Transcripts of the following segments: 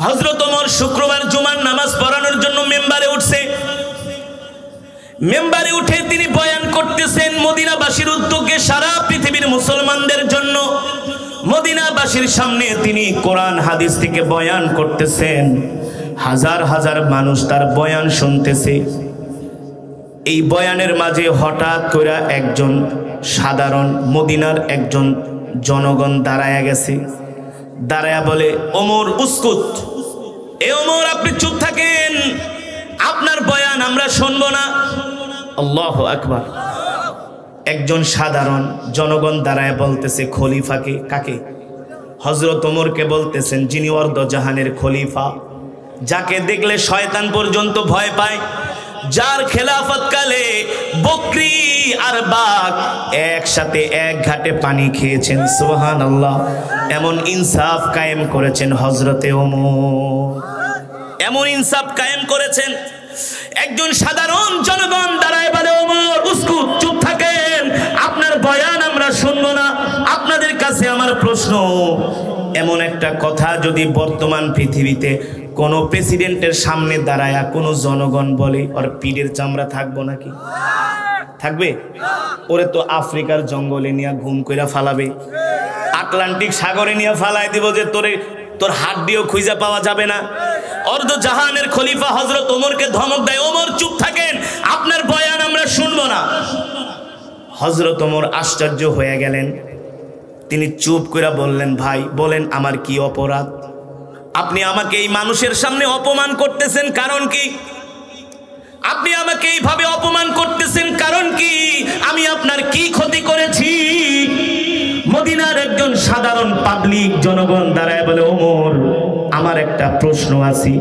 হযরত ওমর শুক্রবার জুমার নামাজ পড়ানোর জন্য মেম্বারে উঠছে। মেম্বারে উঠে তিনি বয়ান করতেছেন মদিনাবাসীর উদ্যোগে সারা পৃথিবীর মুসলমানদের জন্য। মদিনাবাসীর সামনে তিনি কোরআন হাদিস থেকে বয়ান করতেছেন। হাজার হাজার মানুষ তার বয়ান শুনতেছে। এই বয়ানের মাঝে হঠাৎ করে একজন সাধারণ মদিনার একজন জনগণ দাঁড়ায়া গেছে। দাঁড়ায়া বলে, ওমর উস্কুত, এ ওমর আপনি চুপ থাকেন, আপনার বয়ান আমরা শুনবো না। আল্লাহু আকবার। একজন সাধারণ জনগণ দাঁড়ায় বলতেছে খলিফাকে, কাকে? হযরত ওমরকে বলতেছেন, যিনি অর্ধজাহানের খলিফা, যাকে দেখলে শয়তান পর্যন্ত ভয় পায়, যার খেলাফতকালে বকরি আর বাঘ একসাথে এক ঘাটে পানি খেয়েছেন। সুবহানাল্লাহ। এমন ইনসাফ কায়েম করেছেন হযরতে ওমর, এমন ইনসাফ কায়েম করেছেন। একজন সাধারণ জনগণ দাঁড়ায় বলে, ওমর উস্কুত, চুপ থাকেন, আপনার বয়ান আমরা শুনবো না। আপনাদের কাছে আমার প্রশ্ন, এমন একটা কথা যদি বর্তমান পৃথিবীতে কোন প্রেসিডেন্টের সামনে দাঁড়ায়া কোন জনগণ বলে, ওর পিঠের চামড়া থাকবো নাকি? থাকবে? ওরে তো আফ্রিকার জঙ্গলে নিয়ে ঘুম কইরা ফালাবে, আটলান্টিক সাগরে নিয়ে ফালাই দিব যে তোর হাড্ডিও খুঁজে পাওয়া যাবে না। অর্ধজাহানের খলিফা হযরত ওমরকে ধমক দেয়, ওমর চুপ থাকেন, আপনার বয়ান আমরা শুনবো না। হযরত ওমর আশ্চর্য হয়ে গেলেন। তিনি চুপ করে বললেন, ভাই বলেন আমার কি অপরাধ? আপনি আমাকে এই মানুষের সামনে অপমান করতেছেন কারণ কি? আপনি আমাকে এইভাবে অপমান করতেছেন কারণ কি? আমি আপনার কি ক্ষতি করেছি? মদিনার একজন সাধারণ পাবলিক জনগণ দাঁড়ায় বলে, ওমর আমার একটা প্রশ্ন আছে,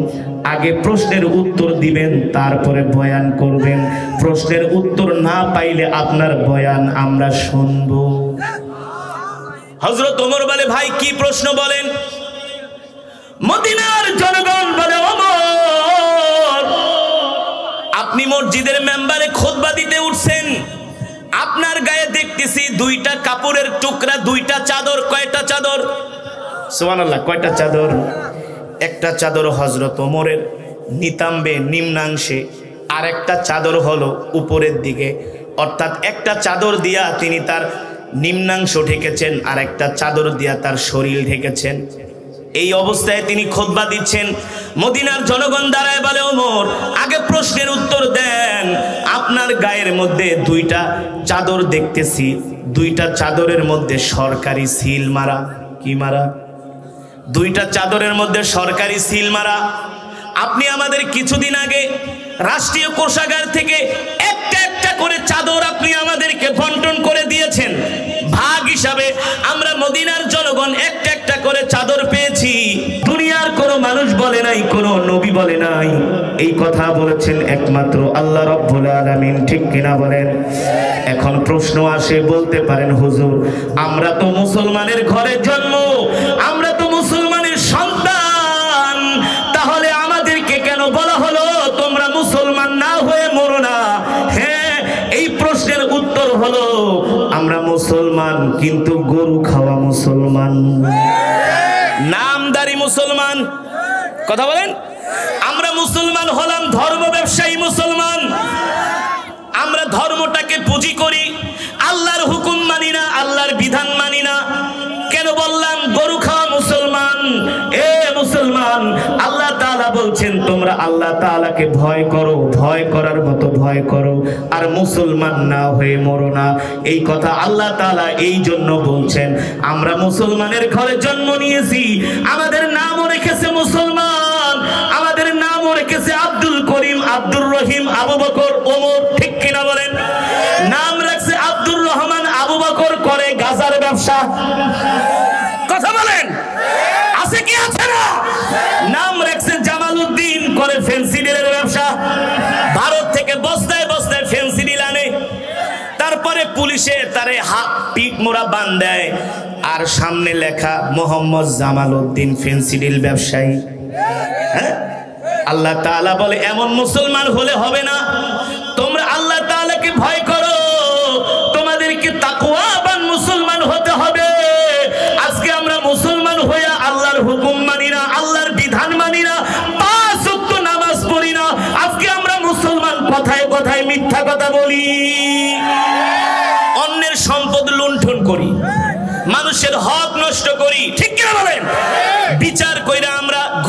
আগে প্রশ্নের উত্তর দিবেন, তারপরে বয়ান করবেন। প্রশ্নের উত্তর না পাইলে আপনার বয়ান আমরা শুনবো। হযরত ওমর বলে, ভাই কি প্রশ্ন বলেন? মদিনার জনগণ বলে, ওমর আপনি মসজিদের মেম্বারে খুতবা দিতে উঠছেন, আপনার গায়ে দেখতেছি দুইটা কাপড়ের টুকরা, দুইটা চাদর। কয়টা চাদর? সুবহানাল্লাহ। কয়টা চাদর? একটা চাদর হযরত ওমরের নিতাম্বে নিম্নাংশে, আর একটা চাদর হলো উপরের দিকে, অর্থাৎ একটা চাদর দিয়া তিনি তার নিম্নাংশ ঢেকেছেন, আর একটা চাদর দিয়া তার শরীর ঢেকেছেন। এই অবস্থায় তিনি খুতবা দিচ্ছেন। মদিনার জনগণ দাঁড়ায় বলে, ওমর আগে প্রশ্নের উত্তর দেন। আপনার গায়ের মধ্যে দুইটা চাদর দেখতেছি, দুইটা চাদরের মধ্যে সরকারি সিল মারা। কি মারা? দুইটা চাদরের মধ্যে সরকারি সিল মারা। আপনি আমাদের কিছুদিন আগে রাষ্ট্রীয় কোষাগার থেকে একটা একটা করে চাদর আপনি আমাদেরকে বন্টন করে দিয়েছেন। ভাগ হিসাবে আমরা মদিনার জনগণ একটা একটা করে চাদর পেয়েছি। দুনিয়ার কোনো মানুষ বলে নাই, কোনো নবী বলে নাই। এই কথা বলেছেন একমাত্র আল্লাহ রাব্বুল আলামিন। ঠিক কিনা বলেন? এখন প্রশ্ন আসে, বলতে পারেন হুজুর আমরা তো মুসলমানের ঘরে জন্ম, আমরা তো মুসলমানের সন্তান, তাহলে আমাদেরকে কেন বলা হলো তোমরা মুসলমান না হয়ে মরো না? হ্যাঁ, এই প্রশ্নের উত্তর হলো আমরা মুসলমান, কিন্তু গরু খাওয়া মুসলমান, নামদারি মুসলমান। কথা বলেন। আমরা মুসলমান হলাম ধর্ম ব্যবসায়ী মুসলমান। আমরা ধর্মটাকে পুঁজি করি, আল্লাহর হুকুম মানি না, আল্লাহর বিধান মানি না। কেন বললাম গরু খাওয়া মুসলমান? এ মুসলমান, আল্লাহ তাআলা বলছেন তোমরা আল্লাহ তাআলাকে ভয় করো, ভয় করার মতো ভয় করো, আর মুসলমান না হয়ে মরো না। এই কথা আল্লাহ তাআলা এই জন্য বলছেন। আমরা মুসলমানের ঘরে জন্ম নিয়েছি, আমাদের নামও রেখেছে মুসলমান, আমাদের নামও রেখেছে আব্দুল করিম, আব্দুর রহিম, আবু বকর, ওমর। ঠিক কিনা বলেন? নাম রাখছে আব্দুর রহমান, আবু বকর করে গাজার ব্যবসা। কথা বলেন, আছে কি আছে না? নাম রাখছে জামালউদ্দিন, করে ফেন্সিডিলের ব্যবসা। ভারত থেকে বস্তায় বস্তায় ফেন্সিডিল আনে, তারপরে পুলিশে তারে পিঠ মোড়া বান দেয়, আর সামনে লেখা মোহাম্মদ জামালউদ্দিন ফেন্সিডিল ব্যবসায়ী। হ্যাঁ, আল্লাহ তাআলা বলে এমন মুসলমান হলে হবে না। তোমরা আল্লাহ তাআলাকে ভয় করো, তোমাদেরকে তাকওয়াবান মুসলমান হতে হবে। আজকে আমরা মুসলমান হয়ে আল্লাহর হুকুম মানি না, আল্লাহর বিধান মানি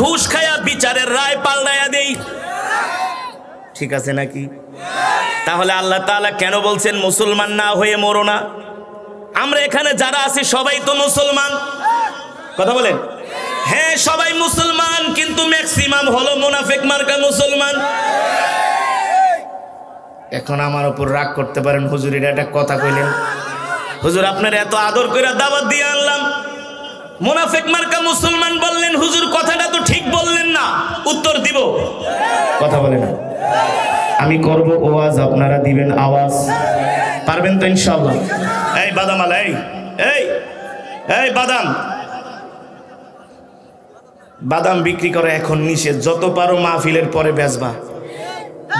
ঘুষ খায়া বিচারের রায় পাল্টায়া দেই, ঠিক আছে নাকি? তাহলে আল্লাহ তাআলা কেন বলছেন মুসলমান না হয়ে মরো না? আমরা এখানে যারা আছি সবাই তো মুসলমান, কথা বলেন? হ্যাঁ সবাই মুসলমান, কিন্তু ম্যাক্সিমাম হলো মুনাফিক মার্কা মুসলমান। এখন আমার উপর রাগ করতে পারেন, হুজুর এটা একটা কথা কইলেন, হুজুর আপনার এত আদর করে দাওয়াত দিয়ে আনলাম, মুনাফিক মার্কা মুসলমান বললেন, হুজুর কথাটা তো ঠিক বললেন না। উত্তর দিব, কথা বলেন না। আমি করব ওয়াজ, আপনারা দিবেন আওয়াজ, পারবেন তো ইনশাআল্লাহ? এই বাদামালা, এই বাদাম, বাদাম বিক্রি করে এখন নিষেধ, যত পারো মাহফিলের পরে বেচবা।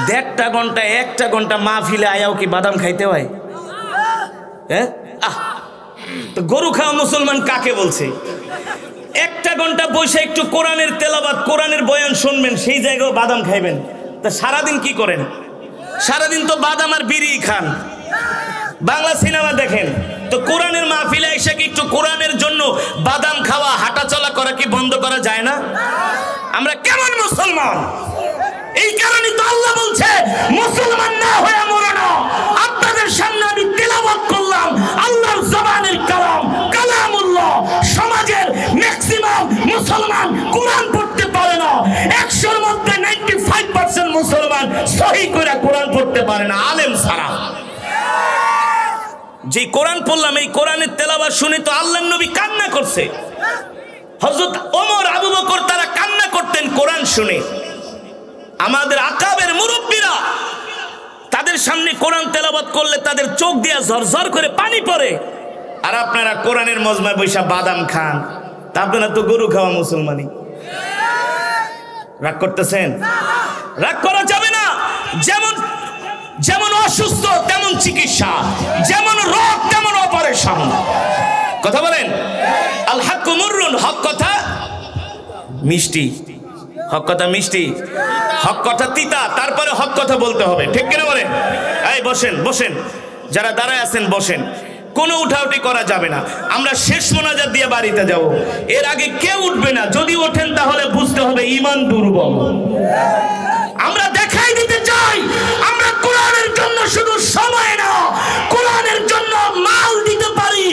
1.5 ঘন্টা 1 ঘন্টা মাহফিলে আয়াও কি বাদাম খাইতে হয়? হ্যাঁ, তো গরু খাওয়া মুসলমান কাকে বলছে? 1 ঘন্টা বসে একটু কোরআনের তেলাওয়াত, কোরআনের বয়ান শুনবেন, সেই জায়গায় বাদাম খাইবেন। তা সারাদিন কি করেন? সারাদিন তো বাদাম আর বিড়ি খান, বাংলা সিনেমা দেখেন। তো কোরআনের মাহফিলে এসে কি একটু কোরআনের জন্য বাদাম খাওয়া, হাঁটা চলা করা কি বন্ধ করা যায় না? আমরা কেমন মুসলমান? এই কারণে তো আল্লাহ বলছে মুসলমান না হয়ে মরো না। আপনাদের সামনে আমি তেলাওয়াত করলাম আল্লাহর জবানের কালাম, কালামুল্লাহ। সমাজের ম্যাক্সিমাম মুসলমান কোরআন পড়তে পারে না, 100-র মধ্যে 95% মুসলমান সহি করে কোরআন পড়তে পারে না, আলেম ছাড়া। যে কোরআন পড়লাম, এই কোরআনের তেলাওয়াত শুনে তো আল্লাহর নবী কান্না করছে, হযরত ওমর, আবু বকর তারা কান্না করতেন কোরআন শুনে। আমাদের আকাবের মুরব্বীরা তাদের সামনে কোরআন তেলাওয়াত করলে তাদের চোখ দিয়ে ঝরঝর করে পানি পড়ে। আর আপনারা কোরআনের মজমায় বৈশা বাদাম খান, তা আপনারা তো গরু খাওয়া মুসলমানই। রাগ করতেছেন? রাগ করা যাবে না। যেমন অসুস্থ তেমন চিকিৎসা, যেমন রোগ তেমন অপারেশন, কথা বলেন? আল হাক্কু মুররুন, হক কথা মিষ্টি, হক কথা মিষ্টি, হক কথা তিতা, তারপরে হক কথা বলতে হবে, ঠিক কিনা বলেন? এই বসেন, বসেন, যারা দাঁড়ায় আছেন বসেন, কোনো উঠাউঠি করা যাবে না। আমরা শেষ মোনাজাত দিয়ে বাড়িতে যাব, এর আগে কেউ উঠবে না। যদি ওঠেন তাহলে বুঝতে হবে ঈমান দুর্বল। আমরা দেখাই দিতে চাই আমরা কোরআনের জন্য শুধু সময় না, কোরআনের জন্য মাল দিতে পারি,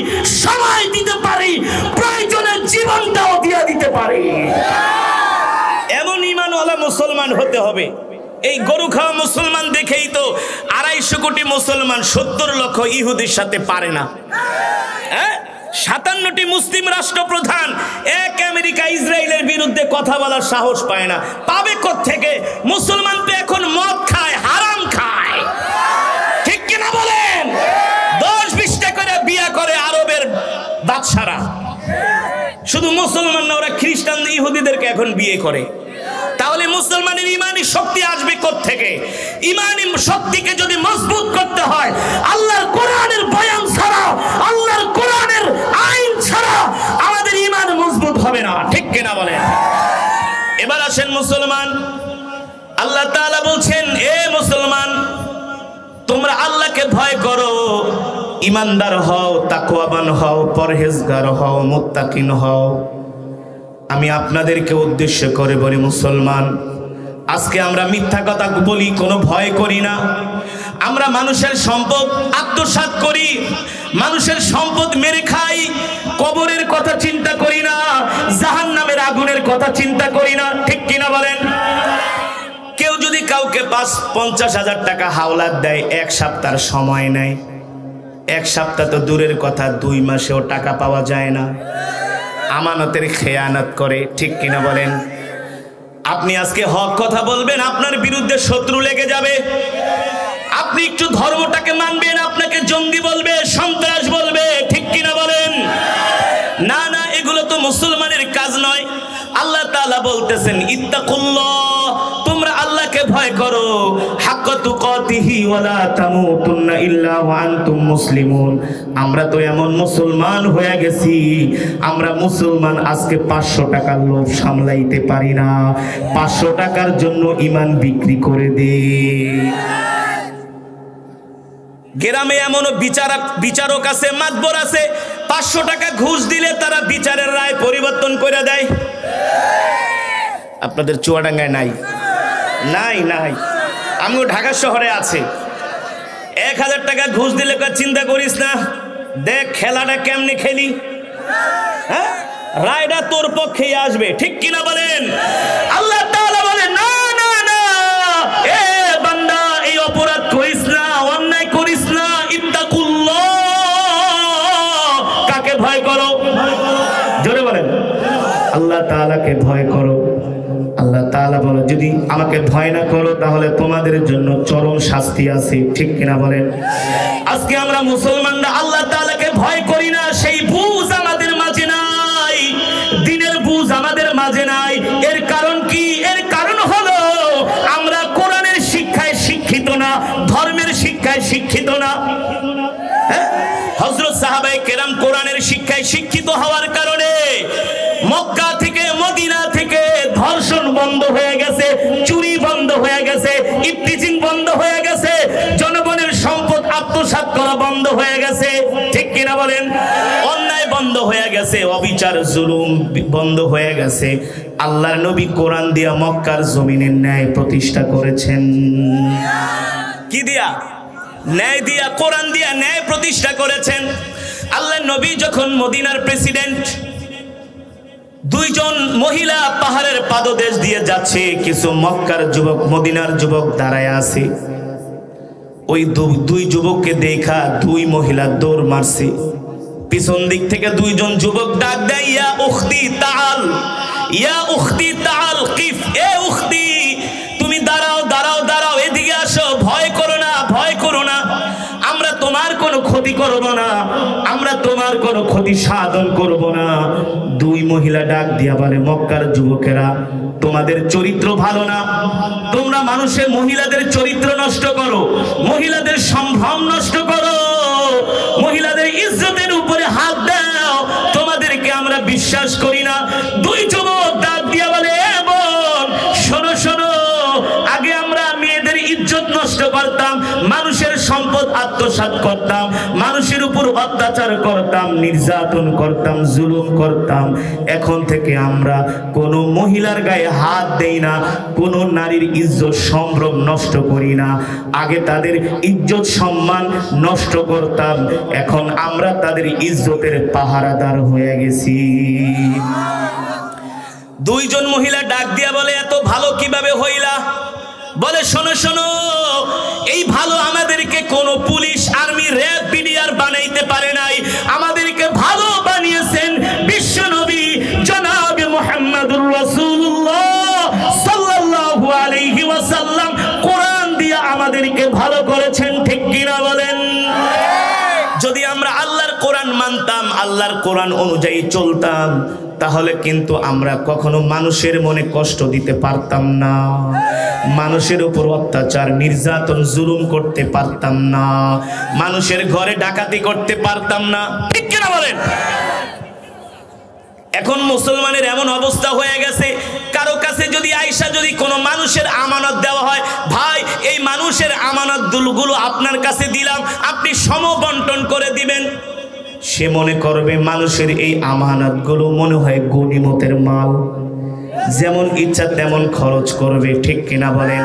সময় দিতে পারি, প্রয়োজনে জীবনটাও দিয়ে দিতে পারি। এমন ঈমানওয়ালা মুসলমান হতে হবে। এই গরু খাওয়া মুসলমান দেখেই তো 250 কোটি মুসলমান 70 লক্ষ ইহুদির সাথে পারে না। 57টি মুসলিম রাষ্ট্রপ্রধান এক আমেরিকা ইসরায়েলের বিরুদ্ধে কথা বলার সাহস পায় না। পাবে কোত্থেকে? মুসলমান তো এখন মদ খায়, হারাম খায়, ঠিক কিনা বলেন? 10-20টা করে বিয়া করে আরবের বাদশারা। শুধু মুসলমান না, ওরা খ্রিস্টান ইহুদিদেরকে এখন বিয়ে করে। তাহলে মুসলমানের ইমানি শক্তি আসবে কোত্থেকে? ইমানি শক্তিকে যদি মজবুত করতে হয় আল্লাহর কোরআনের বয়ান ছাড়া, আল্লাহর কোরআনের আইন ছাড়া আমাদের ইমান মজবুত হবে না, ঠিক কিনা বলেন? এবার আসেন মুসলমান, আল্লাহ তাআলা বলছেন, এ মুসলমান তোমরা আল্লাহকে ভয় করো, ইমানদার হও, তাকওয়াবান হও, পরহেজগার হও, মুত্তাকিন হও। আমি আপনাদেরকে উদ্দেশ্য করে বলি মুসলমান, আজকে আমরা মিথ্যা কথা বলি, কোনো ভয় করি না। আমরা মানুষের সম্পদ আত্মসাৎ করি, মানুষের সম্পদ মেরে খাই, কবরের কথা চিন্তা করি না, জাহান্নামের আগুনের কথা চিন্তা করি না, ঠিক কিনা বলেন? কেউ যদি কাউকে 50,000 টাকা হাওলাত দেয়, 1 সপ্তাহ সময় নেয়, 1 সপ্তাহ তো দূরের কথা, 2 মাসেও টাকা পাওয়া যায় না, আমানতের খেয়ানত করে, ঠিক কিনা বলেন? আপনি আজকে হক কথা বলবেন, আপনার বিরুদ্ধে শত্রু লেগে যাবে। আপনি একটু ধর্মটাকে মানবেন, আপনাকে জঙ্গি বলবে, সন্ত্রাস বলবে, ঠিক কিনা বলেন? না না, এগুলো তো মুসলমানের কাজ নয়। আল্লাহ তাআলা বলতেছেন, ইত্তাকুল্লাহ, তোমরা আল্লাহকে ভয় করো, হাক্কা তুকাতিহি ওয়ালা তামুতুন্না ইল্লা ওয়া আনতুম মুসলিমুন। আমরা তো এমন মুসলমান হয়ে গেছি, আমরা মুসলমান আজকে 500 টাকার লোভ সামলাইতে পারি না, 500 টাকার জন্য ঈমান বিক্রি করে দেই। গ্রামে এমনও বিচারক আছে, মাতবর আছে, 500 টাকা ঘুষ দিলে তারা বিচারের রায় পরিবর্তন করে দেয়। আপনাদের চুয়াডাঙ্গায় নাই? নাই নাই, আমিও ঢাকা শহরে আছে। 1000 টাকা ঘুষ দিলে চিন্তা করিস না, দেখ খেলাটা কেমনি খেলি, হ্যাঁ রায়টা তোর পক্ষেই আসবে, ঠিক কিনা বলেন? আল্লাহ তাআলা বলেন না না না, এ বান্দা এই অপরাধ করিস না, অন্যায় করিস না। ইত্তাকুল্লাহ, কাকে ভয় করো? জোরে বলেন, আল্লাহ তাআলাকে ভয় করো। আল্লাহ তাআলা বলে যদি আমাকে ভয় না করো তাহলে তোমাদের জন্য চরম শাস্তি আছে, ঠিক কিনা বলেন? আজকে আমরা মুসলমানরা আল্লাহ তাআলাকে ভয় করি না, সেই বুঝ আমাদের মাঝে নাই, দিনের বুঝ আমাদের মাঝে নাই। এর কারণ কি? এর কারণ হলো আমরা কোরআনের শিক্ষায় শিক্ষিত না, ধর্মের শিক্ষায় শিক্ষিত না। হযরত সাহাবায়ে কেরাম কোরআনের শিক্ষায় শিক্ষিত হওয়ার কারণে মক্কা থেকে মদিনা থেকে ধর্ষণ বন্ধ হয়ে গেছে, চুরি বন্ধ হয়ে গেছে, ইফতিজিং বন্ধ হয়ে গেছে, জনগণের সম্পদ আত্মসাৎ করা বন্ধ হয়ে গেছে, ঠিক কিনা বলেন? অন্যায় বন্ধ হয়ে গেছে, অবিচার জুলুম বন্ধ হয়ে গেছে। আল্লাহর নবী কোরআন দিয়া মক্কার জমিনের ন্যায় প্রতিষ্ঠা করেছেন। কি দিয়া? ন্যায় দিয়া, কোরআন দিয়া ন্যায় প্রতিষ্ঠা করেছেন। আল্লাহর নবী যখন মদিনার প্রেসিডেন্ট, 2 জন মহিলা পাহাড়ের পাদদেশ দিয়ে যাচ্ছে, কিছু মক্কার যুবক মদিনার যুবক দাঁড়ায় আছে। ওই 2 যুবককে দেখা 2 মহিলা দৌড় মারছে। পিছন দিক থেকে 2 জন যুবক ডাক দেয়, ইয়া উখতি তাআল, ইয়া উখতি তাআল কিফ, এ উখতি তুমি দাঁড়াও দাঁড়াও দাঁড়াও, এদিকে আসো, ভয় করো না, ভয় করো না, আমরা তোমার কোনো ক্ষতি করব না, আমরা তোমার কোনো ক্ষতি সাধন করব না। 2 মহিলা ডাক দিয়া বলে, মক্কার যুবকেরা তোমাদের চরিত্র ভালো না, তোমরা মানুষের মহিলাদের চরিত্র নষ্ট করো, মহিলাদের সম্ভ্রম নষ্ট করো, মহিলাদের ইজ্জতের উপরে হাত দাও, তোমাদেরকে আমরা বিশ্বাস করি না। 2 যুবক ডাক দিয়া বলে, এ বোন শোনো শোনো, আগে আমরা মেয়েদের ইজ্জত নষ্ট করতাম, মানুষের সম্পদ আত্মসাৎ করতাম, মানুষের উপর অত্যাচার করতাম, নির্যাতন করতাম, জুলুম করতাম। এখন থেকে আমরা কোনো মহিলার গায়ে হাত দেই না, কোনো নারীর ইজ্জত সম্ভ্রম নষ্ট করি না। আগে তাদের ইজ্জত সম্মান নষ্ট করতাম, এখন আমরা তাদের ইজ্জতের পাহারাদার হয়ে গেছি। 2 জন মহিলা ডাক দিয়া বলে, এত ভালো কিভাবে হইলা? বলে, শোনো শোনো, এই ভালো আমাদেরকে কোনো পুলিশ, আর্মি, র্যাব, বিডিআর বানাইতে পারে নাই, আমাদেরকে ভালো বানিয়েছেন বিশ্বনবী জনাবে মুহাম্মদুর রাসূলুল্লাহ সাল্লাল্লাহু আলাইহি ওয়াসাল্লাম কোরআন দিয়ে আমাদেরকে ভালো করেছেন, ঠিক কিনা বলেন? যদি আমরা আল্লাহর কোরআন মানতাম, আল্লাহর কোরআন অনুযায়ী চলতাম, তাহলে কিন্তু আমরা কখনো মানুষের মনে কষ্ট দিতে পারতাম না, মানুষের উপর অত্যাচার নির্যাতন জুলুম করতে পারতাম না, মানুষের ঘরে ডাকাতি করতে পারতাম না, ঠিক কিনা বলেন? এখন মুসলমানের এমন অবস্থা হয়ে গেছে, কারো কাছে যদি আইসা যদি কোনো মানুষের আমানত দেওয়া হয়, ভাই এই মানুষের আমানতগুলো আপনার কাছে দিলাম, আপনি সমবন্টন করে দিবেন, সে মনে করবে মানুষের এই আমানতগুলো মনে হয় গনিমতের মাল, যেমন ইচ্ছা তেমন খরচ করবে, ঠিক কিনা বলেন?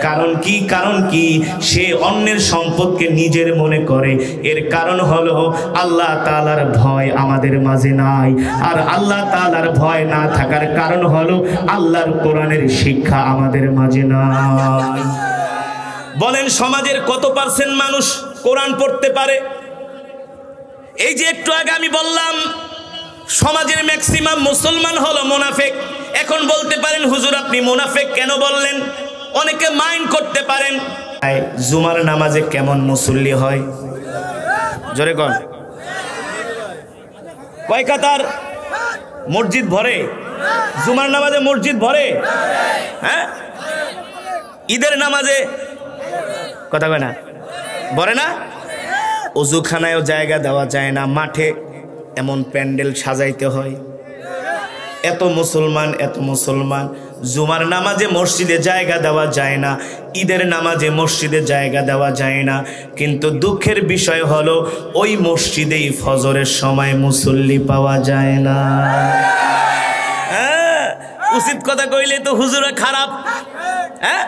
কারণ কি? কারণ কি? সে অন্যের সম্পদকে নিজের মনে করে। এর কারণ হলো আল্লাহ তাআলার ভয় আমাদের মাঝে নাই, আর আল্লাহ তাআলার ভয় না থাকার কারণ হলো আল্লাহর কোরআনের শিক্ষা আমাদের মাঝে নাই। বলেন সমাজের কত পার্সেন্ট মানুষ কোরআন পড়তে পারে? এই যে একটু আগে আমি বললাম সমাজের ম্যাক্সিমাম মুসলমান হলো মুনাফিক। এখন বলতে পারেন হুজুর আপনি মুনাফিক কেন বললেন? অনেকে মাইন্ড করতে পারেন, জুমার নামাজে কেমন মুসল্লি হয়? জোরে কোন কয় কাতার মসজিদ ভরে? জুমার নামাজে মসজিদ ভরে? হ্যাঁ, ঈদের নামাজে কথা কয় না, ভরে না? অজুখানায়ও জায়গা দেওয়া যায় না, মাঠে এমন প্যান্ডেল সাজাইতে হয়। এত মুসলমান, এত মুসলমান, জুমার নামাজে মসজিদে জায়গা দেওয়া যায় না, ঈদের নামাজে মসজিদে জায়গা দেওয়া যায় না। কিন্তু দুঃখের বিষয় হলো ওই মসজিদেই ফজরের সময় মুসল্লি পাওয়া যায় না। উচিত কথা কইলে তো হুজুরা খারাপ। হ্যাঁ,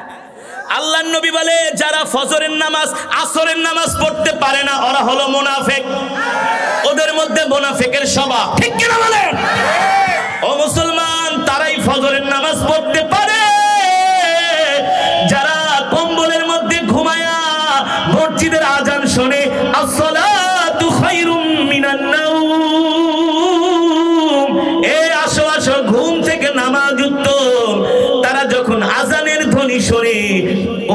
আল্লাহর নবী বলে যারা ফজরের নামাজ আসরের নামাজ পড়তে পারে না ওরা হলো মুনাফিক। ওদের মধ্যে মুনাফিকের স্বভাব, ঠিক কিনা বলেন? ও মুসলমান, তারাই ফজরের নামাজ পড়তে পারে যারা কম্বলের মধ্যে ঘুমায়া মসজিদের আজান শুনে আসসালাতু খায়রুম মিনান নাওম, আসো আসো ঘুম থেকে নামাজ উত্তম। তারা যখন আজানের ধ্বনি শুনে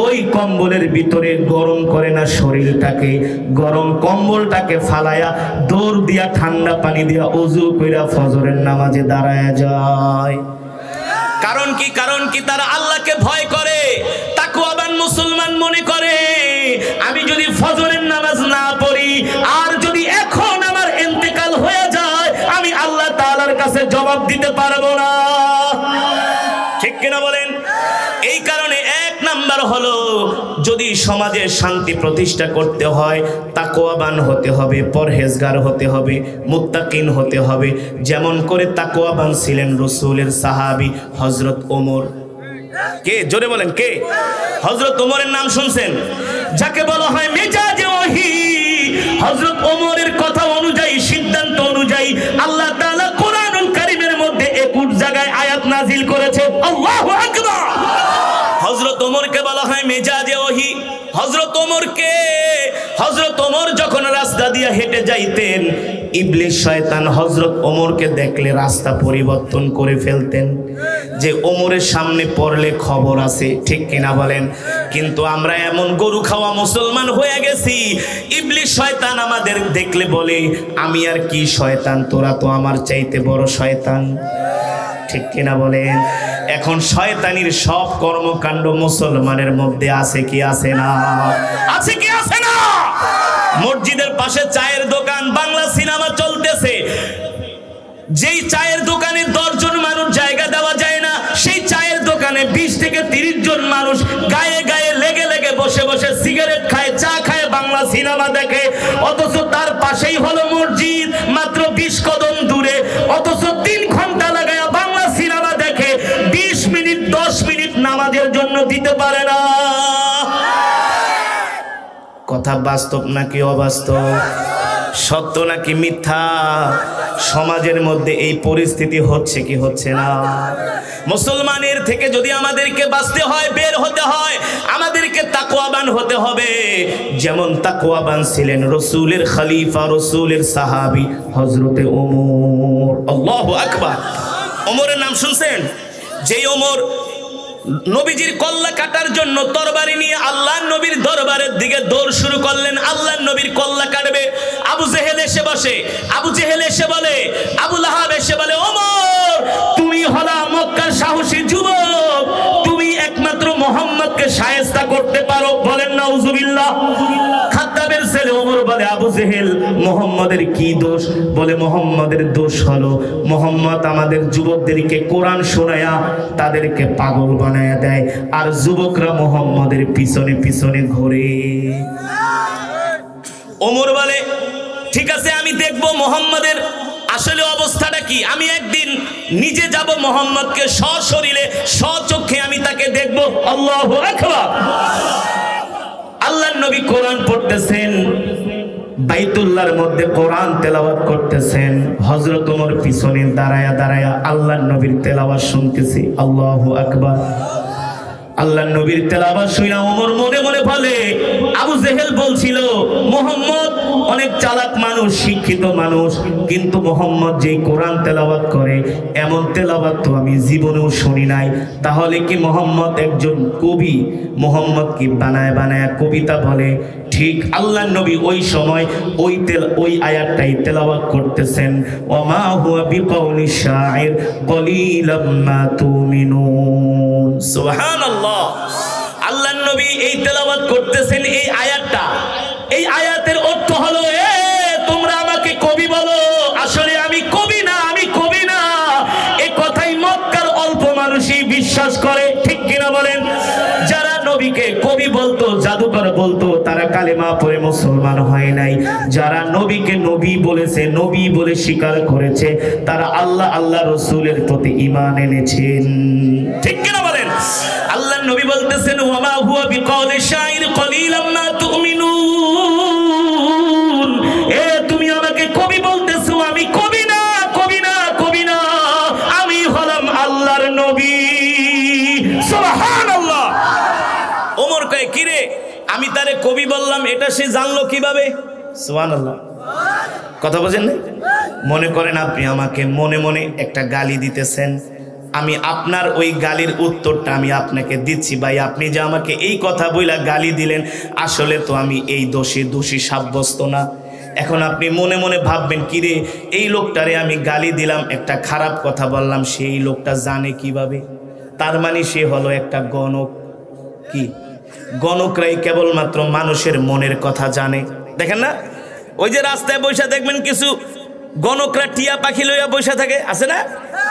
ওই কম্বলের ভিতরে গরম করে না শরীরটাকে, গরম কম্বলটাকে ফালায়া দৌড় দিয়া ঠান্ডা পানি দিয়া ওযু কইরা ফজরের নামাজে দাঁড়ায়া যায়। কারণ কি? কারণ কি? তারা আল্লাহকে ভয় করে। তাকওয়াবান মুসলমান মনে করে আমি যদি ফজরের নামাজ না পড়ি আর যদি এখন আমার ইন্তেকাল হয়ে যায় আমি আল্লাহ তাআলার কাছে জবাব দিতে পারবো না, ঠিক কিনা বলেন? এই কারণে এক নাম্বার হলো যদি সমাজে শান্তি প্রতিষ্ঠা করতে হয় তাকওয়াবান হতে হবে, পরহেজগার হতে হবে, মুত্তাকিন হতে হবে। যেমন করে তাকওয়াবান ছিলেন রাসূলের সাহাবী হযরত ওমর। কে? জোরে বলেন কে? হযরত ওমরের নাম শুনছেন? যাকে বলা হয় মেজাজে ওহী। হযরত ওমরের কথা অনুযায়ী, সিদ্ধান্ত অনুযায়ী আল্লাহ তাআলা কোরআনুল কারীমের মধ্যে 21 জায়গায় আয়াত নাজিল করেছে। আল্লাহু আকবার। হযরত ওমরকে বলা হয় মেজাজে ওহী। হযরত ওমর যখন রাস্তা দিয়ে হেঁটে যাইতেন ইবলিস শয়তান হযরত ওমরকে দেখলে রাস্তা পরিবর্তন করে ফেলতেন যে ওমরের সামনে পড়লে খবর আছে, ঠিক কিনা বলেন? কিন্তু আমরা এমন গরু খাওয়া মুসলমান হয়ে গেছি, ইবলিস শয়তান আমাদের দেখলে বলে আমি আর কি শয়তান, তোরা তো আমার চাইতে বড় শয়তান, ঠিক কিনা বলেন? এখন শয়তানির সব কর্মকাণ্ড মুসলমানের মধ্যে আছে কি আছে না? আছে কি আছে না? মসজিদের পাশে চায়ের দোকান, বাংলা সিনেমা চলতেছে, যেই চায়ের দোকানে 10 জন মানুষ জায়গা দেওয়া যায় না সেই চায়ের দোকানে 20 থেকে 30 জন মানুষ গায়ে গায়ে লেগে লেগে বসে বসে সিগারেট খায়, চা খায়, বাংলা সিনেমা দেখে। অথচ তার পাশেই হলো মসজিদ মাত্র 20 কদম দূরে, অথচ 3 ঘন্টা লাগায় বাংলা সিনেমা দেখে 20 মিনিট 10 মিনিট নামাজের জন্য দিতে পারে না। কথা বাস্তব নাকি অবাস্তব? সত্য নাকি মিথ্যা? সমাজের মধ্যে এই পরিস্থিতি হচ্ছে কি হচ্ছে না? মুসলমানের থেকে যদি আমাদেরকে বাঁচতে হয়, বের হতে হয়, আমাদেরকে তাকওয়াবান হতে হবে। যেমন তাকওয়াবান ছিলেন রাসূলের খলিফা, রাসূলের সাহাবী হযরতে ওমর। আল্লাহু আকবার। ওমরের নাম শুনছেন? যেই ওমর নবীজির কল্লা কাটার জন্য তরবারি নিয়ে আল্লাহর নবীর দরবারের দিকে দৌড় শুরু করলেন, আল্লাহর নবীর কল্লা কাটবে। আবু জেহেল এসে বসে, আবু জেহেল এসে বলে, আবু লাহাব এসে বলে ওমর তুমি হলা মক্কার সাহসী যুবক, তুমি একমাত্র মুহাম্মদকে শায়েস্তা করতে পারো। বলেন নাউজুবিল্লাহ। খাত্তাবের ছেলে ওমর বলে আবু জেহেল মুহাম্মদের কি দোষ? বলে মুহাম্মদের দোষ হলো মুহাম্মদ আমাদের যুবকদেরকে কোরআন শোনায়া তাদেরকে পাগল বানায়া দেয় আর যুবকরা মুহাম্মদের পিছনে পিছনে ঘোরে। ওমর বলে ঠিক আছে আমি দেখবো মুহাম্মদের আসলে অবস্থাটা কি, আমি একদিন নিজে যাব মুহাম্মদকে সশরীরে স্বচক্ষে আমি তাকে দেখব। আল্লাহু আকবার। আল্লাহর নবী কোরআন পড়তেছেন, বাইতুল্লাহর মধ্যে কোরআন তেলাওয়াত করতেছেন, হযরত ওমর পিছনে দাঁড়ায়া দাঁড়ায়া আল্লাহর নবীর তেলাওয়াত শুনতেছি। আল্লাহু আকবার। আল্লাহর নবীর তেলাওয়াত শুনে ওমর মনে মনে বলে আবু জেহেল বলছিল মুহাম্মদ অনেক চালাক মানুষ, শিক্ষিত মানুষ, কিন্তু মুহাম্মদ যেই কোরআন তেলাওয়াত করে এমন তেলাওয়াত তো আমি জীবনেও শুনি নাই। তাহলে কি মুহাম্মদ একজন কবি? মুহাম্মদ কি বানায় বানায় কবিতা বলে? ঠিক আল্লাহর নবী ওই সময় ওই আয়াতটাই তেলাওয়াত করতেছেন, ওমা হুয়া বিকাউলি শাইর কলিলাম মা তুমিনুন। সুবহানাল্লাহ। আল্লাহর নবী এই তেলাওয়াত করতেছেন এই আয়াতটা। এই আয়াতের অর্থ হলো তোমরা আমাকে কবি বলো, আসলে আমি কবি না, আমি কবি না। এই কথাই মক্কার অল্প মানুষই বিশ্বাস করে, ঠিক কিনা বলেন? যারা নবীকে কবি বলতো, জাদুকর বলতো, তারা কালেমা পড়ে মুসলমান হয় নাই, যারা নবীকে নবী বলেছে, নবী বলে স্বীকার করেছে, তারা আল্লাহ আল্লাহ রসুলের প্রতি ঈমান এনেছেন। ঠিক কিনা বলেন? আল্লাহর নবী বলতেছেন ওয়ামা হুয়া বিকাউলি শাইর কলিলাম মা তুমিনুন। এ তুমি আমাকে কবি বলতেছো, আমি কবি না, কবি না, কবি না, আমি হলাম আল্লাহর নবী। সুবহানাল্লাহ। ওমর কয় কি রে, আমি তারে কবি বললাম, এটা সে জানলো কিভাবে? সুবহানাল্লাহ। কথা বোঝেন না? মনে করেন আপনি আমাকে মনে মনে একটা গালি দিতেছেন, আমি আপনার ওই গালির উত্তরটা আমি আপনাকে দিচ্ছি, ভাই আপনি যে আমাকে এই কথা বইলা গালি দিলেন, আসলে তো আমি এই দোষী সাব্যস্ত না। এখন আপনি মনে মনে ভাববেন কিরে, এই লোকটারে আমি গালি দিলাম, একটা খারাপ কথা বললাম, সেই লোকটা জানে কিভাবে? তার মানে সে হলো একটা গণক। কি গণকরাই কেবলমাত্র মানুষের মনের কথা জানে। দেখেন না, ওই যে রাস্তায় বসে দেখবেন কিছু গণকরা টিয়া পাখি লইয়া বসে থাকে, আছে না?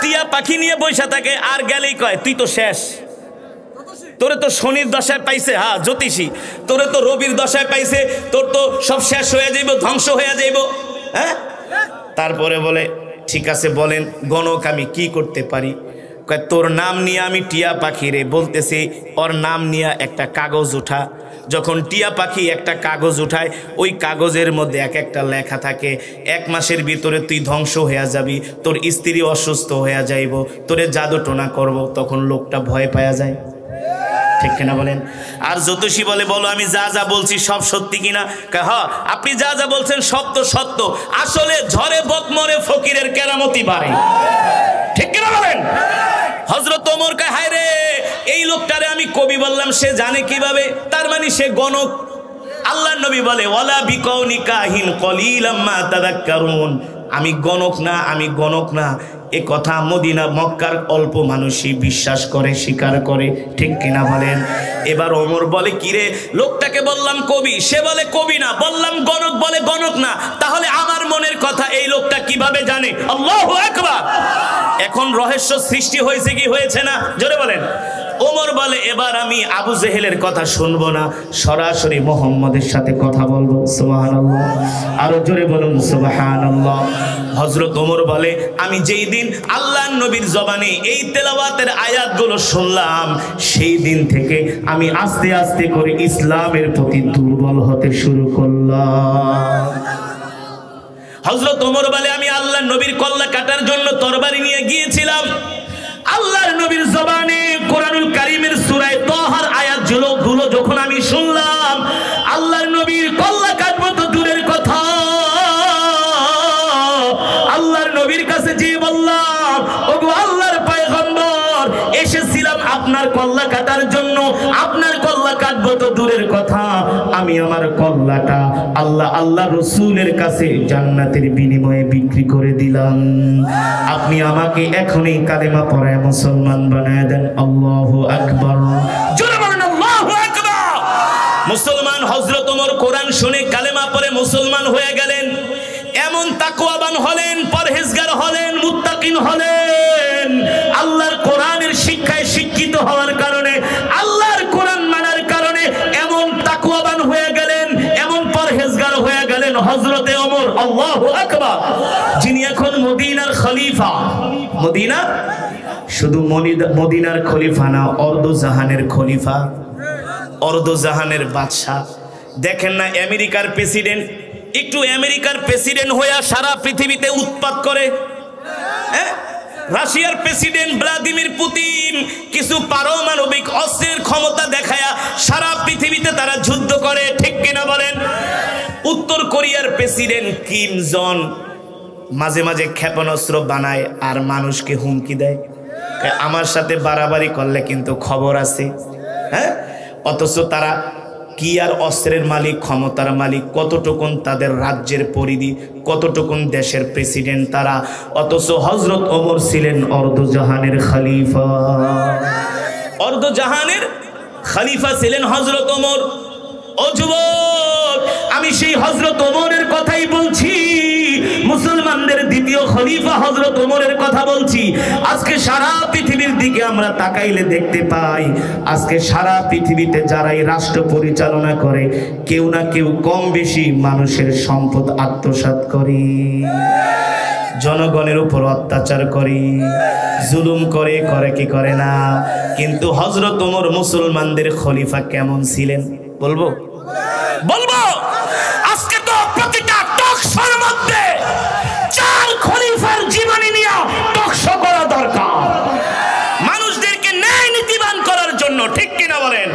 টিয়া পাখি নিয়ে বসে থাকে, আর গেলেই কয় তুই তো শেষ, তোরে তো শনির দশায় পাইছে, হ্যাঁ জ্যোতিষী, তোরে তো রবির দশায় পাইছে, তোর তো সব শেষ হয়ে যাইব, ধ্বংস হয়ে যাইব। হ্যাঁ, তারপরে বলে ঠিক আছে বলেন গণক আমি কি করতে পারি? কয় তোর নাম নিয়ে আমি টিয়া পাখি রে বলতেছি, ওর নাম নিয়ে একটা কাগজ উঠা। যখন টিয়া পাখি একটা কাগজ উঠায়, ওই কাগজের মধ্যে এক একটা লেখা থাকে, 1 মাসের ভিতরে তুই ধ্বংস হয়ে যাবি, তোর স্ত্রী অসুস্থ হয়ে যাইব, তোরে জাদু টোনা করব। তখন লোকটা ভয় পাওয়া যায়। ঠিক কিনা বলেন? আর জ্যোতিষী বলে বলো আমি যা যা বলছি সব সত্যি কিনা? হ্যাঁ আপনি যা যা বলছেন সব তো সত্য, আসলে ঝড়ে বকমরে ফকিরের কেরামতি বাড়ে। ঠিক কিনা বলেন? হযরত ওমর কয় হায় রে, এই লোকটারে আমি কবি বললাম, সে জানে কিভাবে? তার মানে সে গণক। আল্লাহর নবী বলে ওয়ালা বিকাউনি কাহিন কলিলাম মা তাযাক্কারুন। আমি গণক না, আমি গণক না, এ কথা মদিনা মক্কার অল্প মানুষই বিশ্বাস করে, স্বীকার করে। ঠিক কিনা বলেন? এবার ওমর বলে কিরে, লোকটাকে বললাম কবি, সে বলে কবি না, বললাম গণক, বলে গণক না, তাহলে আমার মনের কথা এই লোকটা কিভাবে জানে? আল্লাহু আকবার। এখন রহস্য সৃষ্টি হয়েছে কি হয়েছে না? জোরে বলেন। ওমর বলে এবার আমি আবু জেহেলের কথা শুনবো না, সরাসরি মুহাম্মদের সাথে কথা বলবো। সুবহানাল্লাহ। আরো জোরে বলুন সুবহানাল্লাহ। হযরত ওমর বলে আমি যেই দিন আল্লাহর নবীর জবানে এই তেলাওয়াতের আয়াতগুলো শুনলাম, সেই দিন থেকে আমি আস্তে আস্তে করে ইসলামের প্রতি দুর্বল হতে শুরু করলাম। হযরত ওমর বলে আমি আল্লাহর নবীর কল্লা কাটার জন্য তরবারি নিয়ে গিয়েছিলাম। আল্লাহর নবীর জবানে কোরআনুল কারীমের সূরা তাহার আয়াতগুলো যখন আমি শুনলাম, আল্লাহর নবীর কল্লা কাটবো তো দূরের কথা, আল্লাহর নবীর কাছে যেয়ে বললাম ওগো আল্লাহর পয়গম্বর, এসেছিলাম আপনার কল্লা কাটার জন্য, আপনার কল্লা কাটবো তো দূরের কথা, আমি আমার কল্লাটা আল্লাহ রসুলের কাছে জান্নাতের বিনিময়ে বিক্রি করে দিলাম। আপনি আমাকে এখনই কালেমা পড়ায় মুসলমান বানায় দেন। আল্লাহু আকবার। জোরে বলেন আল্লাহু আকবার। মুসলমান হযরত ওমর কোরআন শুনে কালেমা পড়ে মুসলমান হয়ে গেলেন। এমন তাকওয়াবান হলেন, পরহেজগার হলেন, মুত্তাকিন হলেন। আল্লাহর কোরআনের শিক্ষায় শিক্ষিত হওয়ার কারণে, আল্লাহর কোরআন মানার কারণে এমন তাকওয়াবান হয়ে গেলেন, এমন পরহেজগার হয়ে গেলেন হযরতে ওমর। আল্লাহু আকবার। যিনি এখন মদিনার খলিফা। মদিনা শুধু মদিনার খলিফা না, অর্ধজাহানের খলিফা, অর্ধজাহানের বাদশা। দেখেন না আমেরিকার প্রেসিডেন্ট, একটু আমেরিকার প্রেসিডেন্ট হয়ে সারা পৃথিবীতে উৎপাত করে। রাশিয়ার প্রেসিডেন্ট ভ্লাদিমির পুতিন কিছু পারমাণবিক অস্ত্রের ক্ষমতা দেখায়া সারা পৃথিবীতে তারা যুদ্ধ করে। ঠিক কিনা বলেন? উত্তর কোরিয়ার প্রেসিডেন্ট কিম জন মাঝে মাঝে ক্ষেপণাস্ত্র বানায় আর মানুষকে হুমকি দেয়, আমার সাথে বাড়াবাড়ি করলে কিন্তু খবর আছে। হ্যাঁ, অথচ তারা কি আর অস্ত্রের মালিক, ক্ষমতার মালিক, কতটুকুন তাদের রাজ্যের পরিধি, কতটুকুন দেশের প্রেসিডেন্ট তারা। অথচ হযরত ওমর ছিলেন অর্ধজাহানের খলিফা। অর্ধজাহানের খলিফা ছিলেন হযরত ওমর। ও যুবক, আমি সেই হযরত ওমরের কথাই বলছি। মুসলমানদের দ্বিতীয় খলিফা হযরত ওমরের কথা বলছি। আজকে সারা পৃথিবীর দিকে আমরা তাকাইলে দেখতে পাই, আজকে সারা পৃথিবীতে যারাই রাষ্ট্র পরিচালনা করে কেউ না কেউ কম বেশি মানুষের সম্পদ আত্মসাৎ করে, জনগণের উপর অত্যাচার করে, জুলুম করে, করে কি করে না? কিন্তু হযরত ওমর মুসলমানদের খলিফা কেমন ছিলেন বলবো? বলবো। আজকে তো প্রতিটা টকশোর মধ্যে চার খলিফার জীবনী নিয়ে টকশো করা দরকার, মানুষদেরকে ন্যায় নীতিবান করার জন্য, ঠিক কিনা বলেন?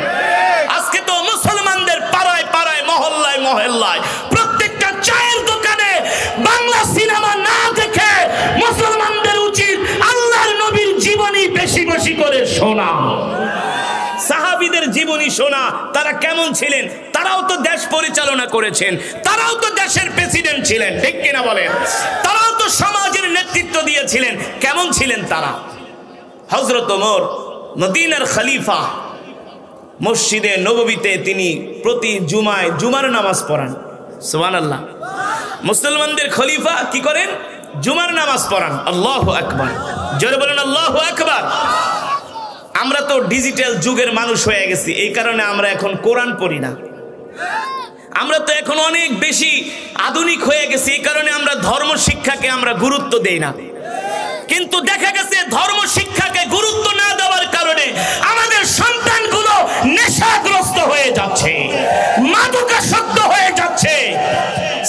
আজকে তো মুসলমানদের পাড়ায় পাড়ায়, মহল্লায় মহল্লায়, প্রত্যেকটা চায়ের দোকানে বাংলা সিনেমা না দেখে মুসলমানদের উচিত আল্লাহর নবীর জীবনী বেশি বেশি করে শোনা, সাহাবীদের জীবনী শোনা। তারা কেমন ছিলেন? তারাও তো দেশ পরিচালনা করেছেন, তারাও তো দেশের প্রেসিডেন্ট ছিলেন, ঠিক কিনা বলেন? তারাও তো সমাজের নেতৃত্ব দিয়েছিলেন। কেমন ছিলেন তারা? হযরত ওমর মদিনার খলিফা, মসজিদে নববীতে তিনি প্রতি জুমায় জুমার নামাজ পড়ান। সুবহানাল্লাহ। মুসলমানদের খলিফা কি করেন? জুমার নামাজ পড়ান। আল্লাহু আকবার। জোরে বলেন আল্লাহু আকবার। আমরা তো ডিজিটাল যুগের মানুষ হয়ে গেছি, এই কারণে আমরা এখন কোরআন পড়ি না। আমরা তো এখন অনেক বেশি আধুনিক হয়ে গেছি, এই কারণে আমরা ধর্ম শিক্ষাকে আমরা গুরুত্ব দেই না। কিন্তু দেখা গেছে ধর্ম শিক্ষাকে গুরুত্ব না দেওয়ার কারণে আমাদের সন্তানগুলো নেশাগ্রস্ত হয়ে যাচ্ছে, মাদকাসক্ত হয়ে যাচ্ছে।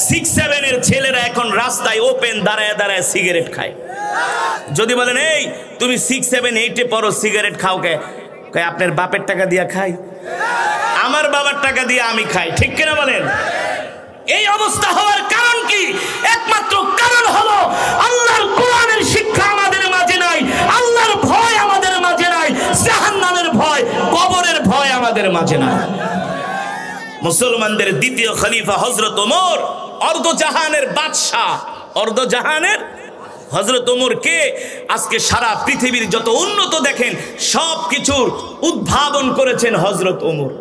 6-7 এর ছেলেরা এখন রাস্তায় ওপেন দাঁড়ায় দাঁড়ায় সিগারেট খায়। যদি বলেন এই তুমি 6-7-8-এ পড়ো, সিগারেট খাও কে? আপনার বাপের টাকা দিয়া খাই, আমার বাবার টাকা দিয়ে আমি খাই, ঠিক কিনা বলেন? এই অবস্থা হওয়ার কারণ কি? একমাত্র কারণ হলো আল্লাহর কোরআনের শিক্ষা আমাদের মাঝে নাই, আল্লাহর ভয় আমাদের মাঝে নাই, জাহান্নামের ভয়, কবরের ভয় আমাদের মাঝে নাই। মুসলমানদের দ্বিতীয় খলিফা হযরত ওমর, অর্ধজাহানের বাদশাহ, অর্ধজাহানের হযরত ওমর কে? আজকে সারা পৃথিবীর যত উন্নত দেখেন সব কিছুর উদ্ভাবন করেছেন হযরত ওমর।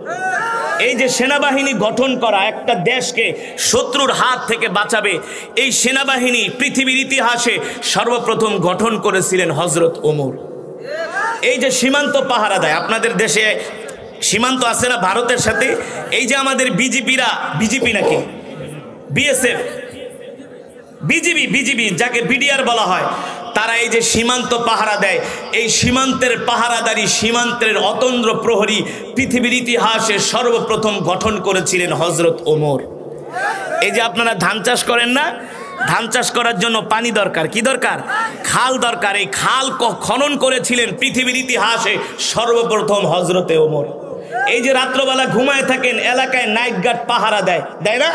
এই যে সেনাবাহিনী গঠন করা, একটা দেশকে শত্রুর হাত থেকে বাঁচাবে, এই সেনাবাহিনী পৃথিবীর ইতিহাসে সর্বপ্রথম গঠন করেছিলেন হযরত ওমর। এই যে সীমান্ত পাহারা দেয়, আপনাদের দেশে সীমান্ত আছে না ভারতের সাথে, এই যে আমাদের বিজেপিরা, বিজেপি নাকি বিএসএফ, বিজিবি যাকে বিডিআর বলা হয়, তারা এই যে সীমান্ত পাহারা দেয়, এই সীমান্তের পাহারাদারি, সীমান্তের অতন্দ্র প্রহরী পৃথিবীর ইতিহাসে সর্বপ্রথম গঠন করেছিলেন হযরত ওমর। এই যে আপনারা ধান চাষ করেন না, ধান চাষ করার জন্য পানি দরকার, কি দরকার? খাল দরকার। এই খাল খনন করেছিলেন পৃথিবীর ইতিহাসে সর্বপ্রথম হযরতে ওমর। এই যে রাত্রবেলা ঘুমায় থাকেন, এলাকায় নাইট গার্ড পাহারা দেয়, দেয় না?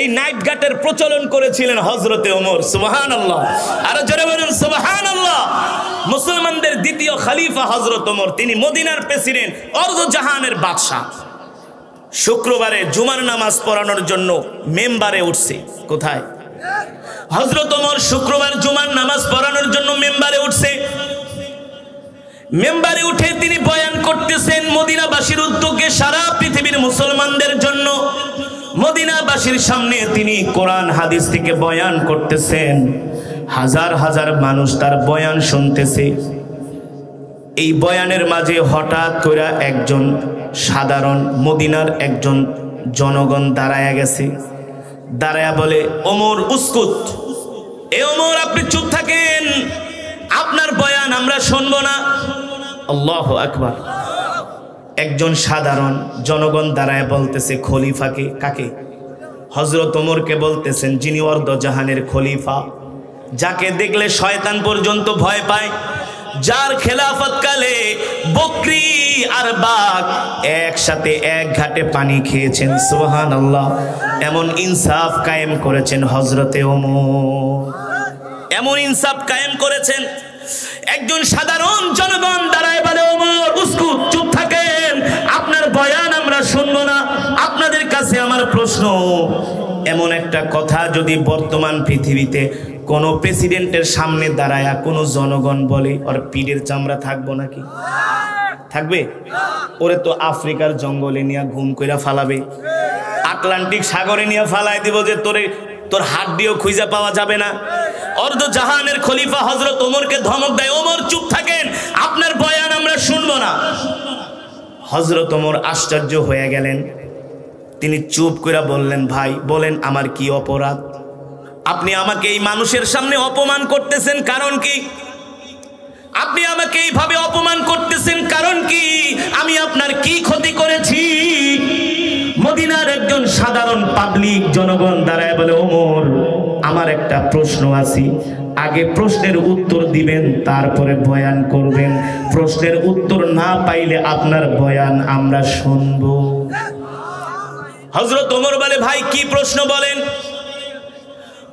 এই নাইট গার্ডের প্রচলন করেছিলেন হযরতে ওমর। সুবহানাল্লাহ। আরো জোরে বলুন সুবহানাল্লাহ। মুসলমানদের দ্বিতীয় খলিফা হযরত ওমর, তিনি মদিনার প্রেসিডেন্ট, অর্ধজাহানের বাদশা। শুক্রবারে জুমার নামাজ পড়ানোর জন্য মেম্বারে উঠছে। কোথায়? হযরত ওমর শুক্রবার জুমার নামাজ পড়ানোর জন্য মেম্বারে উঠছে। মেম্বারে উঠে তিনি বয়ান করতেছেন মদিনাবাসীর উদ্যোগে সারা পৃথিবীর মুসলমানদের জন্য। মদিনাবাসীর সামনে তিনি কোরআন হাদিস থেকে বয়ান করতেছেন, হাজার হাজার মানুষ তার বয়ান শুনতেছে। এই বয়ানের মাঝে হঠাৎ করে একজন সাধারণ মদিনার একজন জনগণ দাঁড়ায়া গেছে, দাঁড়ায়া বলে, ওমর উস্কুত, এ ওমর আপনি চুপ থাকেন, আপনার বয়ান আমরা শুনবো না। আল্লাহু আকবার। একজন সাধারণ জনগণ দাঁড়ায় বলতেছে খলিফাকে, কাকে? হযরত ওমরকে বলতেছেন, যিনি অর্ধজাহানের খলিফা, যাকে দেখলে শয়তান পর্যন্ত ভয় পায়, যার খেলাফতকালে বকরি আর বাঘ একসাথে এক ঘাটে পানি খেয়েছেন। সুবহানাল্লাহ। এমন ইনসাফ কায়েম করেছেন হযরতে ওমর, এমন ইনসাফ কায়েম করেছেন। একজন সাধারণ জনগণ দাঁড়ায় বলে, ওমর উস্কুত, চুপ থাকেন, আপনার বয়ান আমরা শুনবো না। আপনাদের কাছে আমার প্রশ্ন, এমন একটা কথা যদি বর্তমান পৃথিবীতে কোন প্রেসিডেন্টের সামনে দাঁড়ায়া কোন জনগণ বলে, ওর পিঠের চামড়া থাকবো নাকি? থাকবে? ওরে তো আফ্রিকার জঙ্গলে নিয়ে ঘুম কইরা ফালাবে, আটলান্টিক সাগরে নিয়ে ফালাই দিব যে তোরে তোর হাড্ডিও খুঁজে পাওয়া যাবে না। অর্ধ জাহানের খলিফা হযরত ওমরকে ধমক দেয়, ওমর চুপ থাকেন, আপনার বয়ান আমরা শুনবো না। হযরত ওমর আশ্চর্য হয়ে গেলেন। তিনি চুপ করে বললেন, ভাই বলেন আমার কি অপরাধ? আপনি আমাকে এই মানুষের সামনে অপমান করতেছেন কারণ কি? আপনি আমাকে এইভাবে অপমান করতেছেন কারণ কি? আমি আপনার কি ক্ষতি করেছি? মদিনার একজন সাধারণ পাবলিক জনগণ দাঁড়ায় বলে, ওমর আমার একটা প্রশ্ন আছে, আগে প্রশ্নের উত্তর দিবেন তারপরে বয়ান করবেন। প্রশ্নের উত্তর না পাইলে আপনার বয়ান আমরা শুনবো। হযরত ওমর বলে, ভাই কি প্রশ্ন বলেন?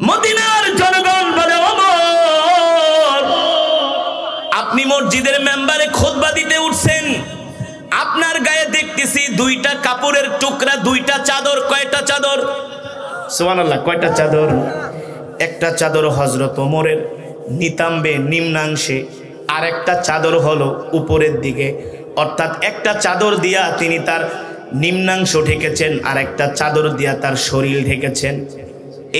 মদিনার জনগণ বলে, ওমর আপনি মসজিদের মেম্বারে খুতবা দিতে উঠছেন, আপনার গায়ে দেখতেছি দুইটা কাপড়ের টুকরা, দুইটা চাদর। কয়টা চাদর? সুবহানাল্লাহ, কয়টা চাদর? একটা চাদর হযরত ওমরের নিতাম্বে নিম্নাংশে, আর একটা চাদর হলো উপরের দিকে, অর্থাৎ একটা চাদর দিয়া তিনি তার নিম্নাংশ ঢেকেছেন, আর একটা চাদর দিয়া তার শরীর ঢেকেছেন।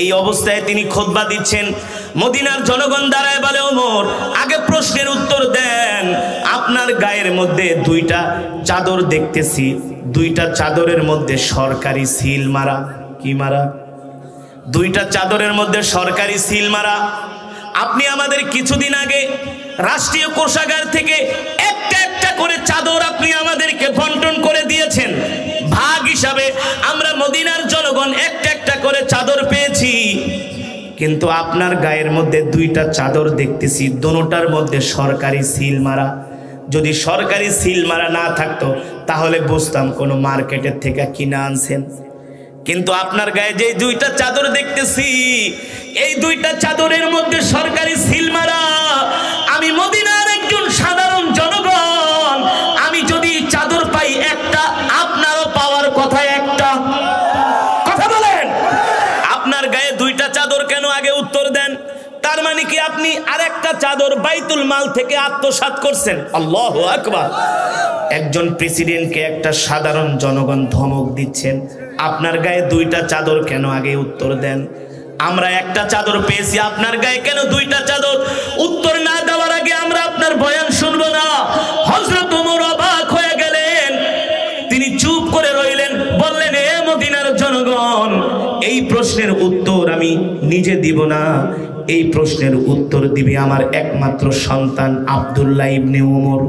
এই অবস্থায় তিনি খুতবা দিচ্ছেন। মদিনার জনগণ দাঁড়ায় বলে, ওমর আগে প্রশ্নের উত্তর দেন। আপনার গায়ের মধ্যে দুইটা চাদর দেখতেছি, দুইটা চাদরের মধ্যে সরকারি সিল মারা। কি মারা? দুইটা চাদরের মধ্যে সরকারি সিল মারা। আপনি আমাদের কিছুদিন আগে রাষ্ট্রীয় কোষাগার থেকে একটা একটা করে চাদর আপনি আমাদেরকে বন্টন করে দিয়েছেন। ভাগ হিসাবে আমরা মদিনার জনগণ একটা একটা করে চাদর পেয়েছি, কিন্তু আপনার গায়ের মধ্যে দুইটা চাদর দেখতেছি, দোনোটার মধ্যে সরকারি সিল মারা। যদি সরকারি সিল মারা না থাকতো তাহলে বুঝতাম কোনো মার্কেটের থেকে কিনে আনছেন, কিন্তু আপনার গায়ে যে দুইটা চাদর দেখতেছি, এই দুইটা চাদরের মধ্যে সরকারি সিল মারা। আমি মদিনার একজন সাধারণ জনগণ, আমি যদি চাদর পাই একটা, আপনারও পাওয়ার কথা একটা। কথা বলেন, আপনার গায়ে দুইটা চাদর কেন? আগে উত্তর দেন। তার মানে কি আপনি আরেকটা চাদর বাইতুল মাল থেকে আত্মসাৎ করছেন? আল্লাহু আকবার। একজন প্রেসিডেন্টকে একটা সাধারণ জনগণ ধমক দিচ্ছেন, আপনার গায়ে দুইটা চাদর কেন? আগে উত্তর দেন। আমরা একটা চাদর পেয়েছি, আপনার গায়ে কেন দুইটা চাদর? উত্তর না দেওয়ার আগে আমরা আপনার বয়ান শুনবো না। হযরত ওমর অবাক হয়ে গেলেন, তিনি চুপ করে রইলেন। বললেন, এ মদিনার জনগণ, এই প্রশ্নের উত্তর আমি নিজে দিব না, এই প্রশ্নের উত্তর দিবে আমার একমাত্র সন্তান আব্দুল্লাহ ইবনে ওমর।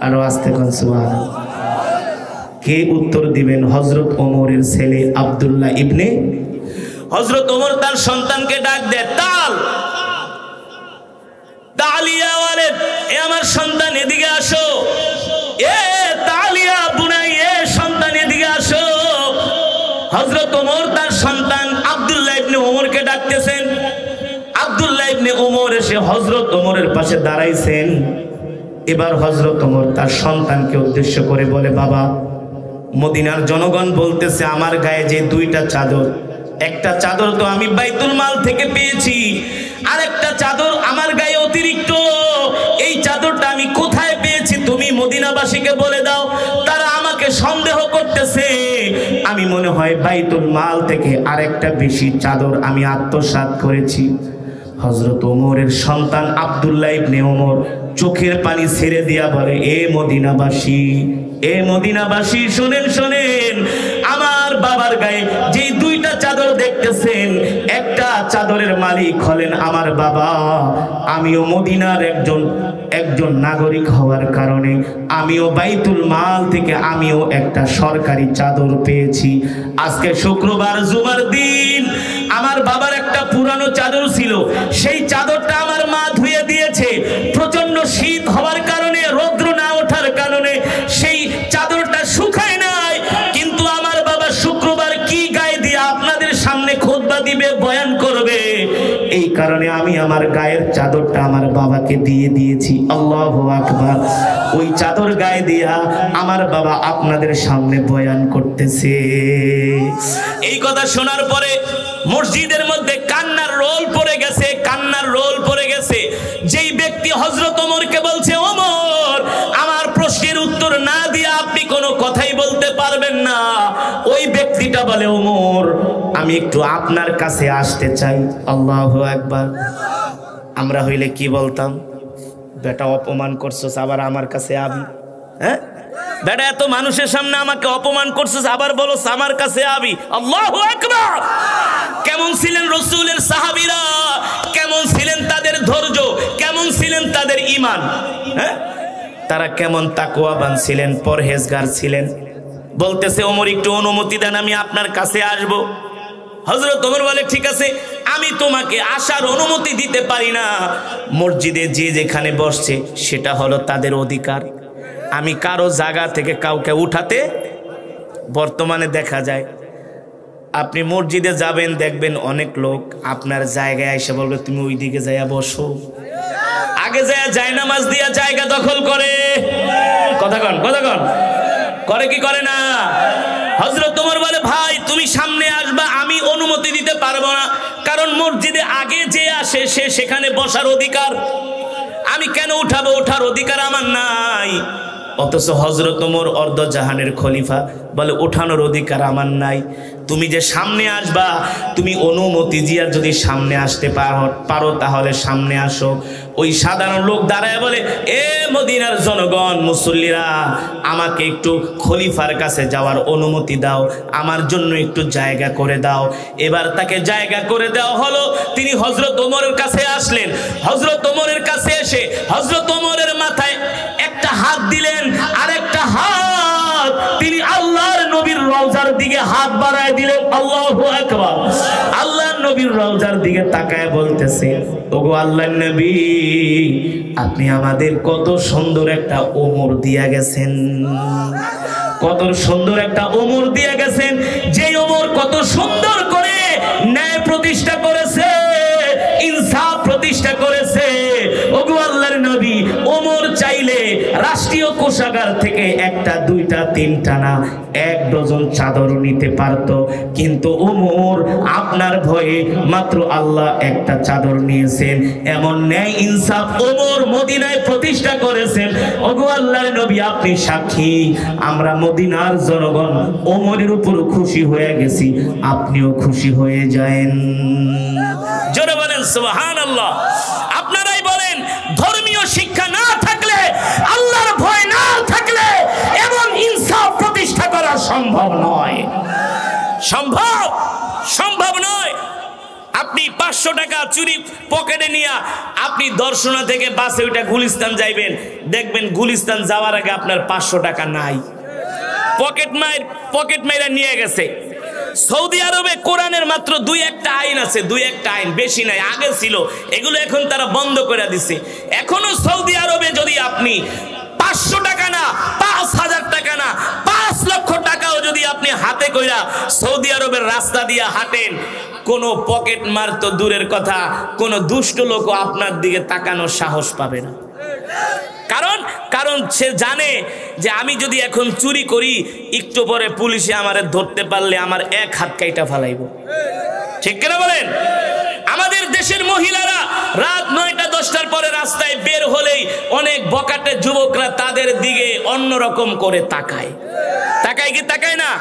আরো আস্তে কোন সুবহানাল্লাহ। কে উত্তর দিবেন? হযরত ওমরের ছেলে আব্দুল্লাহ ইবনে। হযরত ওমর তার সন্তানকে ডাক দেয়, তাল তালিয়া ওয়ালিদ, এ আমার সন্তান এদিকে আসো। এ তালিয়া বুনাই, এ সন্তান এদিকে আসো। হযরত ওমর তার সন্তান আব্দুল্লাহ ইবনে ওমরকে ডাকতেছেন। আব্দুল্লাহ ইবনে ওমর এসে হযরত ওমরের পাশে দাঁড়াইছেন। এবার হযরত ওমর তার সন্তানকে উদ্দেশ্য করে বলে, বাবা, মদিনার জনগণ বলতেছে আমার গায়ে যে দুইটা চাদর, একটা চাদর তো আমি বাইতুল মাল থেকে পেয়েছি, আর একটা চাদর আমার গায়ে অতিরিক্ত। এই চাদরটা আমি কোথায় পেয়েছি তুমি মদিনাবাসীকে বলে দাও। তারা আমাকে সন্দেহ করতেছে, আমি মনে হয় বাইতুল মাল থেকে আরেকটা বেশি চাদর আমি আত্মসাৎ করেছি। হযরত ওমরের সন্তান আব্দুল্লাহ ইবনে ওমর চোখের পানি ছেড়ে দিয়া বলে, এ মদিনাবাসী, এ মদিনাবাসী, শোনেন শোনেন, আমার বাবার গায়ে যে দুইটা চাদর দেখতেছেন, একটা চাদরের মালিক হলেন আমার বাবা। আমিও মদিনার একজন নাগরিক হওয়ার কারণে আমিও বাইতুল মাল থেকে আমিও একটা সরকারি চাদর পেয়েছি। আজকে শুক্রবার জুমার দিন, আমার বাবার একটা পুরানো চাদর ছিল, সেই চাদরটা আমার মা ধুয়ে দিয়েছে। প্রচন্ড শীত হওয়ার কারণে, রৌদ্র না ওঠার কারণে সেই চাদরটা শুকায় নাই, কিন্তু আমার বাবা শুক্রবার কি গায়ে দিয়ে আপনাদের সামনে খুতবা দিবে, বয়ান করবে, এই কারণে আমি আমার গায়ের চাদরটা আমার বাবাকে দিয়ে দিয়েছি। আল্লাহু আকবার। ওই চাদর গায়ে দিয়া আমার বাবা আপনাদের সামনে বয়ান করতেছে। এই কথা শোনার পরে মসজিদের মধ্যে কান্নার রোল পড়ে গেছে, কান্নার রোল পড়ে গেছে। যেই ব্যক্তি হযরত ওমরকে বলছে, ওমর আমার প্রশ্নের উত্তর না দিয়ে আপনি কোনো কথাই বলতে পারবেন না, ওই ব্যক্তিটা বলে, ওমর আমি একটু আপনার কাছে আসতে চাই। আল্লাহু আকবার। আমরা হইলে কি বলতাম? বেটা অপমান করছস, আবার আমার কাছে আবি? হ্যাঁ, বেটা এত মানুষের সামনে আমাকে অপমান করছস, আবার বলস আমার কাছে আবি? আল্লাহু আকবার। কেমন ছিলেন রাসূলের সাহাবীরা, কেমন ছিলেন তাদের ধৈর্য, কেমন ছিলেন তাদের ঈমান, হ্যাঁ, তারা কেমন তাকওয়াবান ছিলেন, পরহেজগার ছিলেন। বলতেছে ওমর একটু অনুমতি দেন, আমি আপনার কাছে আসব। হযরত ওমর বলে ঠিক আছে, আমি তোমাকে আসার অনুমতি দিতে পারি না। মসজিদে যে যেখানে বসছে সেটা হলো তাদের অধিকার। আমি কারো জায়গা থেকে কাউকে উঠাতে, বর্তমানে দেখা যায় আপনি মসজিদে যাবেন, দেখবেন অনেক লোক আপনার জায়গায় এসে বলবে তুমি ওই দিকে যাইয়া বসো। আগে যায় নামাজ দিয়া জায়গা দখল করে। কথা কন করে কি করে না? হযরত ওমর বলে ভাই তুমি সামনে আসবা, আমি অনুমতি দিতে পারবো না, কারণ মসজিদে আগে যে আসে সে সেখানে বসার অধিকার, আমি কেন উঠাবো? ওঠার অধিকার আমার নাই। অথচ হযরত ওমর অর্ধ জাহানের খলিফা বলে ওঠানোর অধিকার আমার নাই। তুমি যে সামনে আসবা, তুমি অনুমতি দিয়া যদি সামনে আসতে পারো তাহলে সামনে আসো। ওই সাধারণ লোক দাঁড়ায় বলে এ মদিনার জনগণ, মুসল্লিরা, আমাকে একটু খলিফার কাছে যাওয়ার অনুমতি দাও, আমার জন্য একটু জায়গা করে দাও। এবার তাকে জায়গা করে দেওয়া হলো। তিনি হযরত ওমরের কাছে আসলেন। হযরত ওমরের কাছে এসে হযরত ওমরের মাথায় একটা হাত দিলেন, আর একটা হাত তিনি আল্লাহর নবীর রওজার দিকে হাত বাড়ায় দিলেন। আল্লাহু আকবার। আল্লাহর নবীর রওজার দিকে তাকায় বলতেছে ওগো আল্লাহর নবী, আপনি আমাদের কত সুন্দর একটা ওমর দিয়া গেছেন, কত সুন্দর একটা ওমর দিয়া গেছেন, যে ওমর কত সুন্দর করে ন্যায় প্রতিষ্ঠা করেছে, ইনসাফ প্রতিষ্ঠা করেছে। ওগো আল্লাহর নবী, ওমর চাইলে রাষ্ট্রীয় কোষাগার থেকে একটা, দুইটা, তিনটা না, 1 ডজন চাদর নিতে পারত, কিন্তু ওমর আপনার ভয়ে মাত্র আল্লাহ একটা চাদর নিয়েছেন। এমন ন্যায় ইনসাফ ওমর মদিনায় প্রতিষ্ঠা করেছেন। ওগো আল্লাহর নবী, আপনি সাক্ষী, আমরা মদিনার জনগণ ওমরের উপর খুশি হয়ে গেছি, আপনিও খুশি হয়ে যায়েন। জোরে বলেন সুবহানাল্লাহ। আপনারাই বলেন, ধর্মীয় শিক্ষা না থাকলে, আল্লাহর ভয় না থাকলে এবং ইনসাফ প্রতিষ্ঠা করা সম্ভব নয়। সম্ভব নয়। আপনি 500 টাকা চুরি পকেটে নিয়ে আপনি দর্শনা থেকে বাসে ওইটা গুলিস্তান যাইবেন, দেখবেন গুলিস্তান যাওয়ার আগে আপনার 500 টাকা নাই, পকেট মাইরা নিয়ে গেছে। সৌদি আরবে কোরআনের মাত্র 2-1টা আইন আছে, 2-1টা আইন, বেশি নাই। আগে ছিল, এগুলো এখন তারা বন্ধ করে দিছে। এখনো সৌদি আরবে যদি আপনি 500 টাকা না, 5000 টাকা না, 5 লক্ষ টাকাও যদি আপনি হাতে কইরা সৌদি আরবের রাস্তা দিয়ে হাঁটেন, কোনো পকেট মার তো দূরের কথা, কোনো দুষ্ট লোকও আপনার দিকে তাকানোর সাহস পাবে না। কারণ সে জানে যে আমি যদি এখন চুরি করি, একটু পরে পুলিশে আমারে ধরতে পারলে আমার 1 হাত কাইটা ফালাইব। ঠিক কিনা বলেন? আমাদের দেশের মহিলারা রাত 9টা-10টার পরে রাস্তায় বের হলেই অনেক বকাটে যুবকরা তাদের দিকে অন্যরকম করে তাকায় কি তাকায় না?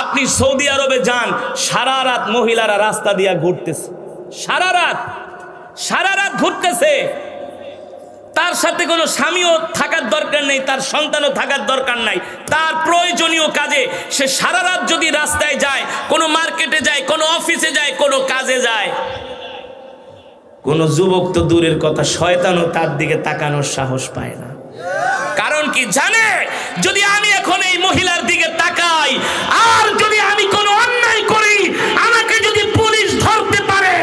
আপনি সৌদি আরবে যান, সারা রাত মহিলারা রাস্তা দিয়া ঘুরতেছে, সারা রাত ঘুরতেছে। তার সাথে কোনো স্বামীও থাকার দরকার নেই, তার সন্তানও থাকার দরকার নাই। তার প্রয়োজনীয় কাজে সে সারা রাত যদি রাস্তায় যায়, কোনো মার্কেটে যায়, কোনো অফিসে যায়, কোনো কাজে যায়, কোনো যুবক তো দূরের কথা, শয়তানও তার দিকে তাকানোর সাহস পায় না। কারণ কি জানে, যদি আমি এখন এই মহিলার দিকে তাকাই আর যদি আমি কোনো অন্যায় করি, আমাকে যদি পুলিশ ধরতে পারে,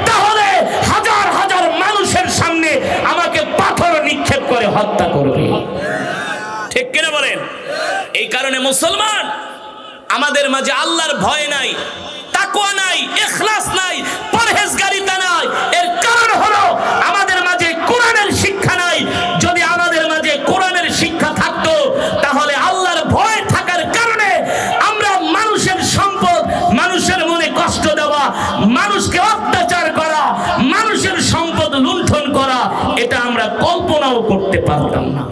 তাহলে হাজার হাজার মানুষের সামনে আমাকে পাথর নিক্ষেপ করে হত্যা করবে। ঠিক কিনা বলেন? এই কারণে মুসলমান, আমাদের মাঝে আল্লাহর ভয় নাই, তাকওয়া নাই, ইখলাস নাই, পরহেজগারিতা নাই। এর কারণ হলো আমাদের মাঝে কোরআনের শিক্ষা নাই। যদি আমাদের মাঝে কোরআনের শিক্ষা থাকতো, তাহলে আল্লাহর ভয় থাকার কারণে আমরা মানুষের সম্পদ, মানুষের মনে কষ্ট দেওয়া, মানুষকে অত্যাচার করা, মানুষের সম্পদ লুণ্ঠন করা, এটা আমরা কল্পনাও করতে পারতাম না।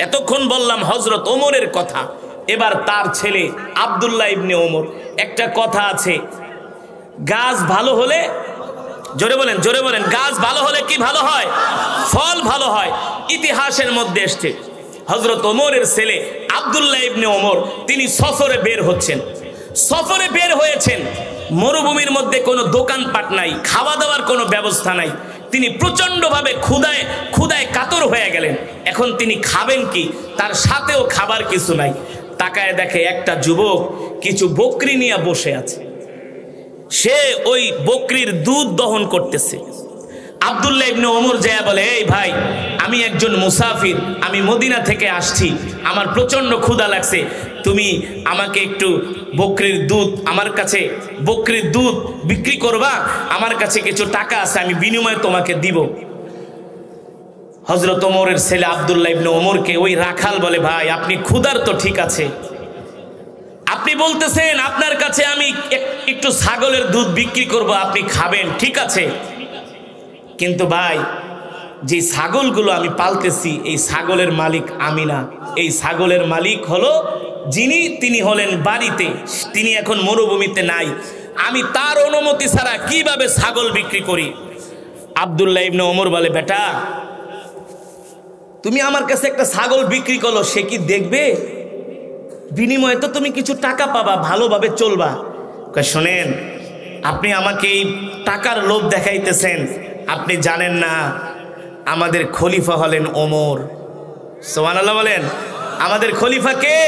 এতক্ষণ বললাম হযরত ওমরের কথা, এবার তার ছেলে আব্দুল্লাহ ইবনে ওমর একটা কথা আছে, গাছ ভালো হলে, জোরে বলেন, গাছ ভালো হলে কি ভালো হয়? ফল ভালো হয়। ইতিহাসের মধ্যে এসছে হযরত ওমরের ছেলে আব্দুল্লাহ ইবনে ওমর তিনি সফরে বের হচ্ছেন। সফরে বের হয়েছেন, মরুভূমির মধ্যে কোনো দোকানপাট নাই, খাওয়া দাওয়ার কোনো ব্যবস্থা নাই। তিনি প্রচণ্ডভাবে ক্ষুধায় কাতর হয়ে গেলেন। এখন তিনি খাবেন কি? তার সাথেও খাবার কিছু নাই। তাকায় দেখে একটা যুবক কিছু বকরি নিয়ে বসে আছে, সে ওই বকরির দুধ দহন করতেছে। আব্দুল্লাহ ইবনে ওমর যায় বলে, এই ভাই, আমি একজন মুসাফির, আমি মদিনা থেকে আসছি, আমার প্রচন্ড ক্ষুধা লাগছে, তুমি আমাকে একটু বকরির দুধ, আমার কাছে বকরির দুধ বিক্রি করবা, আমার কাছে কিছু টাকা আছে, আমি বিনিময়ে তোমাকে দিব। হযরত ওমরের ছেলে আব্দুল্লাহ ইবনে ওমরকে ওই রাখাল বলে, ভাই আপনি ক্ষুধার্ত ঠিক আছে, আপনি বলতেছেন আপনার কাছে আমি একটু ছাগলের দুধ বিক্রি করব, আপনি খাবেন ঠিক আছে, কিন্তু ভাই যে ছাগলগুলো আমি পালতেছি এই ছাগলের মালিক আমি না, এই ছাগলের মালিক হলো তিনি হলেন বাড়িতে, তিনি এখন মরুভূমিতে নাই, আমি তার অনুমতি ছাড়া কিভাবে ছাগল বিক্রি করি? আব্দুল্লাহ ইবনে ওমর বলে, বেটা তুমি আমার কাছে একটা ছাগল বিক্রি করলো, সে কি দেখবে? বিনিময়ে তো তুমি কিছু টাকা পাবা, ভালোভাবে চলবা। শোনেন, আপনি আমাকে এই টাকার লোভ দেখাইতেছেন, আপনি জানেন না আমাদের খলিফা হলেন ওমর। সুবহানাল্লাহ বলেন, আমাদের খলিফা কে?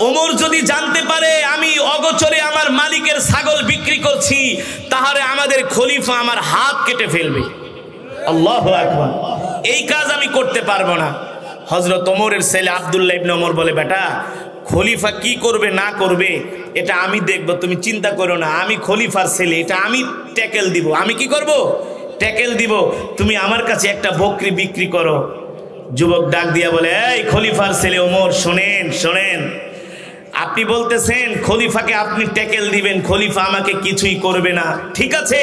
ওমর যদি জানতে পারে আমি অগোচরে আমার মালিকের ছাগল বিক্রি করছি, তাহলে আমাদের খলিফা আমার হাত কেটে ফেলবে। আল্লাহু আকবার, এই কাজ আমি করতে পারবো না। হযরত ওমরের ছেলে আব্দুল্লাহ ইবনে ওমর বলে, বেটা খলিফা কি করবে না করবে এটা আমি দেখব, তুমি চিন্তা করো না, আমি খলিফার ছেলে, এটা আমি ট্যাকেল দিব। আমি কি করব? ট্যাকেল দিব, তুমি আমার কাছে একটা বকরি বিক্রি করো। যুবক ডাক দিয়া বলে, এই খলিফার ছেলে ওমর, শোনেন, আপনি বলতেছেন খলিফাকে আপনি ট্যাকেল দিবেন, খলিফা আমাকে কিছুই করবে না, ঠিক আছে,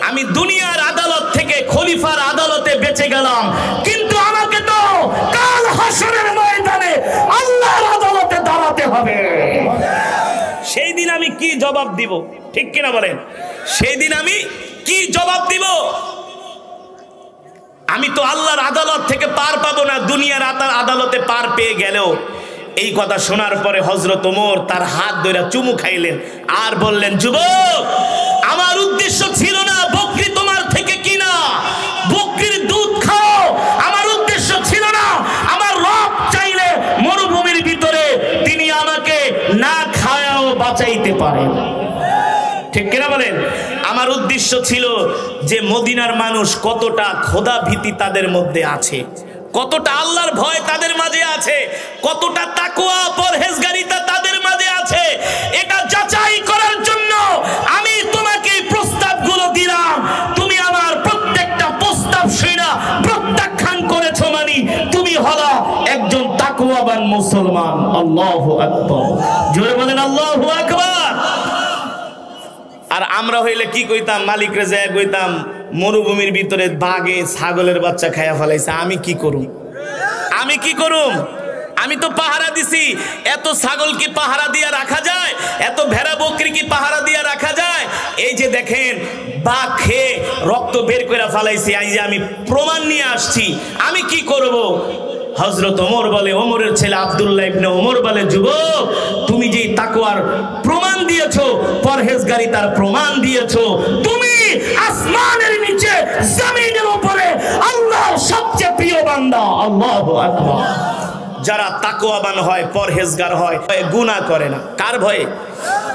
আমি দুনিয়ার আদালত থেকে খলিফার আদালতে বেঁচে গেলাম, কিন্তু আমাকে তো কাল হাসরের ময়দানে আল্লাহর আদালতে দাঁড়াতে হবে। সেই দিন আমি কি জবাব দিব? ঠিক কিনা বলেন? সেই দিন আমি কি জবাব দিব? আমি তো আল্লাহর আদালত থেকে পার পাবো না, দুনিয়ার আদালতে পার পেয়ে গেলেও। এই কথা শোনার পরে হযরত ওমর তার হাত ধরে চুমু খাইলেন আর বললেন, যুবক আমার উদ্দেশ্য ছিল না বকরি তোমার থেকে কিনা, বকরির দুধ খাও, আমার উদ্দেশ্য ছিল না। আমার রব চাইলে মরুভূমির ভিতরে তিনি আমাকে না খায়াও বাঁচাইতে পারেন, ঠিক কিনা বলেন? আমার উদ্দেশ্য ছিল যে মদিনার মানুষ কতটা খোদা ভীতি তাদের মধ্যে আছে, কতটা আল্লাহর ভয় তাদের মাঝে আছে, কতটা তাকওয়া পরহেজগারিতা তাদের মাঝে আছে, এটা যাচাই করার জন্য আমি তোমাকে প্রস্তাবগুলো দিলাম। তুমি আমার প্রত্যেকটা প্রস্তাব শুনে প্রত্যাখ্যান করেছো, মানে তুমি হলো একজন তাকওয়াবান মুসলমান। আল্লাহু আকবার, জোরে বলেন আল্লাহু আকবার। আর আমরা হইলে কি কইতাম? মালিকরে যায় কইতাম, মরুভূমির ভিতরে বাঘে ছাগলের বাচ্চা খাইয়া ফেলাইছে, আমি কি করুম? আমি তো পাহারা দিছি, এত ছাগল কি পাহারা দিয়া রাখা যায়? এত ভেড়া বকরি কি পাহারা দিয়া রাখা যায়? এই যে দেখেন বাঘ খেয়ে রক্ত বের করে ফেলাইছে, এই যে আমি প্রমাণ নিয়ে আসছি, আমি কি করব? হযরত ওমর বলে, ওমরের ছেলে আব্দুল্লাহ ইবনে ওমর বলে, যুবক তুমি যে তাকওয়ার প্রমাণ দিয়েছো, পরহেজগারিতার প্রমাণ দিয়েছো, তুমি আসমানের নিচে জমিনের উপরে আল্লাহর সবচেয়ে প্রিয় বান্দা। আল্লাহু আকবার। যারা তাকওয়াবান হয়, পরহেজগার হয়, গুনাহ করে না, কার ভয়ে?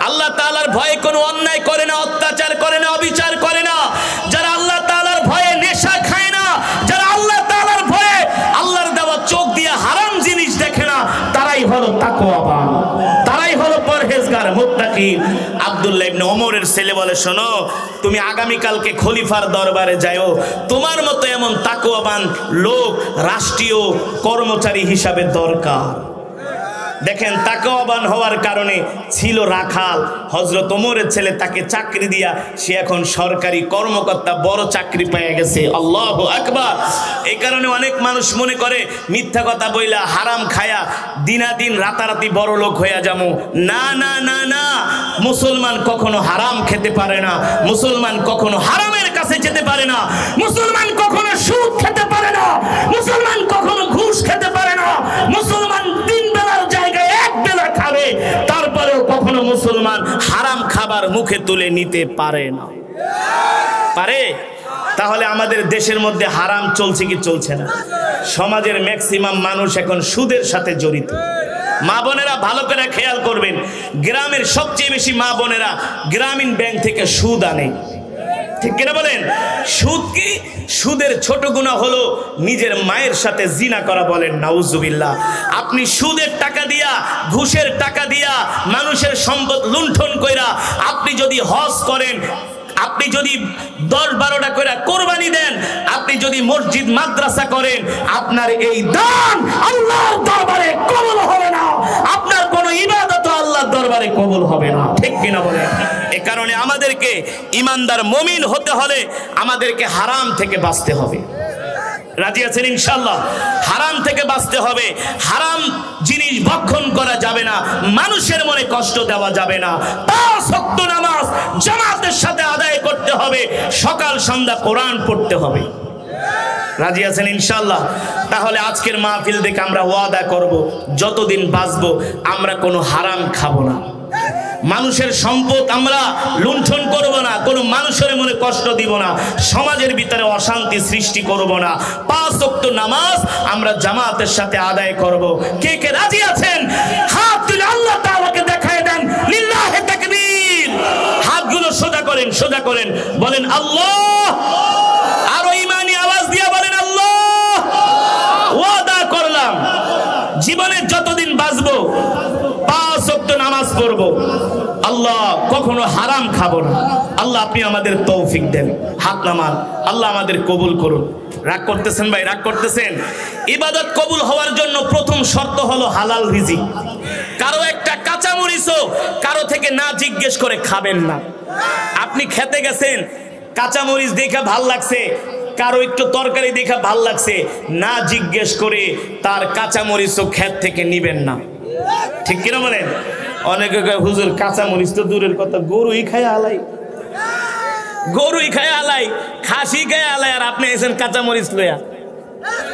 আল্লাহ তাআলার ভয়ে কোনো অন্যায় করে না, অত্যাচার করে না, অবিচার করে না। যারা আল্লাহ তাআলার ভয়ে নেশা খায় না, যারা আল্লাহ তাআলার ভয়ে আল্লাহর দেওয়া চোখ দিয়ে হারাম জিনিস দেখে না, তারাই হলো তাকওয়াবান, তারাই হলো পরহেজগার, মুত্তাকি। আব্দুল্লাহ ইবনে ওমরের ছেলে বলে, শোনো তুমি আগামী কালকে খলিফার দরবারে যাও, তোমার মতো এমন তাকওয়াবান লোক রাষ্ট্রীয় কর্মচারী হিসাবে দরকার। দেখেন তাকওয়াবান হওয়ার কারণে ছিল রাখাল, হযরত ওমরের ছেলে তাকে চাকরি দিয়া সে এখন সরকারি কর্মকর্তা, বড় চাকরি পেয়ে গেছে। আল্লাহু আকবার। এই কারণে অনেক মানুষ মনে করে মিথ্যা কথা বইলা হারাম খায়া দিনাদিন রাতারাতি বড় লোক হইয়া যাবো। না না না না, মুসলমান কখনো হারাম খেতে পারে না, মুসলমান কখনো হারামের কাছে যেতে পারে না, মুসলমান কখনো সুদ খেতে পারে না, মুসলমান কখনো ঘুষ খেতে পারে না। মুসলমান তিন বেলার জায়গায় এক বেলা খাবে, তারপরেও কখনো মুসলমান হারাম খাবার মুখে তুলে নিতে পারে না। পারে? তাহলে আমাদের দেশের মধ্যে হারাম চলছে কি চলছে না? সমাজের ম্যাক্সিমাম মানুষ এখন সুদের সাথে জড়িত। মা বোনেরা ভালো করে খেয়াল করবেন, গ্রামের সবচেয়ে বেশি মা বোনেরা গ্রামীণ ব্যাংক থেকে সুদ আনে। ঠিক কিনা বলেন? সুদ কি? সুদের ছোট গুনাহ হলো নিজের মায়ের সাথে জিনা করা। বলেন নাউজুবিল্লাহ। আপনি সুদের টাকা দিয়া, ঘুষের টাকা দিয়া, মানুষের সম্পদ লুণ্ঠন কইরা আপনি যদি হজ করেন, আপনি যদি 10-12টা করে কোরবানি দেন, আপনি যদি মসজিদ মাদ্রাসা করেন, আপনার এই দান আল্লাহর দরবারে কবুল হবে না। আপনার কোনো ইবাদত আল্লাহর দরবারে কবুল হবে না। ঠিক কিনা বলেন? এই কারণে আমাদেরকে ইমানদার মুমিন হতে হলে আমাদেরকে হারাম থেকে বাঁচতে হবে। রাজি আছেন ইনশাআল্লাহ? হারাম থেকে বাঁচতে হবে। হারাম জিনিস ভক্ষণ করা যাবে না, মানুষের মনে কষ্ট দেওয়া যাবে না। 5 ওয়াক্ত নামাজ জামাতের সাথে আদায় করতে হবে, সকাল সন্ধ্যা কোরআন পড়তে হবে। রাজি আছেন ইনশাআল্লাহ? তাহলে আজকের মাহফিল দেখে আমরা ওয়াদা করব, যতদিন বাঁচবো আমরা কোনো হারাম খাবো না, মানুষের সম্পদ আমরা লুণ্ঠন করব না, কোনো মানুষের মনে কষ্ট দিব না, সমাজের ভিতরে অশান্তি সৃষ্টি করব না। 5 ওয়াক্ত নামাজ আমরা জামাতের সাথে আদায় করব। কে কে রাজি আছেন? হাত তুলে আল্লাহ তাআলাকে দেখায় দেন। লিল্লাহি তাকবীর। হাতগুলো সোজা করেন, সোজা করেন, বলেন আল্লাহ। আরো ঈমানি আওয়াজ দিয়ে বলেন আল্লাহ। ওয়াদা করলাম জীবনে যতদিন বাঁচবো 5 ওয়াক্ত নামাজ পড়বো, আল্লাহ কখনো হারাম খাবো না। আল্লাহ আপনি আমাদের তৌফিক দেন। হাত নামান, আল্লাহ আমাদের কবুল করুন। রাগ করতেছেন ভাই? রাগ করতেছেন? ইবাদত কবুল হওয়ার জন্য প্রথম শর্ত হলো হালাল রিজিক। কারো একটা কাঁচা মরিচও কারো থেকে না জিজ্ঞেস করে খাবেন না। আপনি খেতে গেছেন, কাঁচা মরিচ দেখে ভাল লাগছে, কারো একটু তরকারি দেখে ভাল লাগছে, না জিজ্ঞেস করে তার কাঁচা মরিচও ক্ষেত থেকে নিবেন না। ঠিক কিনা বলেন? অনেকে হুজুর কাঁচা মরিচ তো দূরের কথা, গরুই খায় আলাই, গরুই খায় আলাই, খাসি খায় আলাই, আর আপনি এসেন কাঁচা মরিচ লইয়া।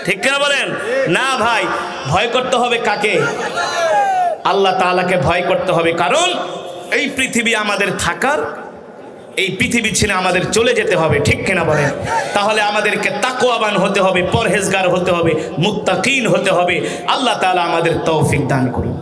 ঠিক কিনা বলেন? না ভাই, ভয় করতে হবে কাকে? আল্লাহ তাআলাকে ভয় করতে হবে। কারণ এই পৃথিবী আমাদের থাকার, এই পৃথিবী ছেড়ে আমাদের চলে যেতে হবে। ঠিক কিনা বলেন? তাহলে আমাদেরকে তাকওয়াবান হতে হবে, পরহেজগার হতে হবে, মুত্তাকিন হতে হবে। আল্লাহ তাআলা আমাদের তৌফিক দান করুন।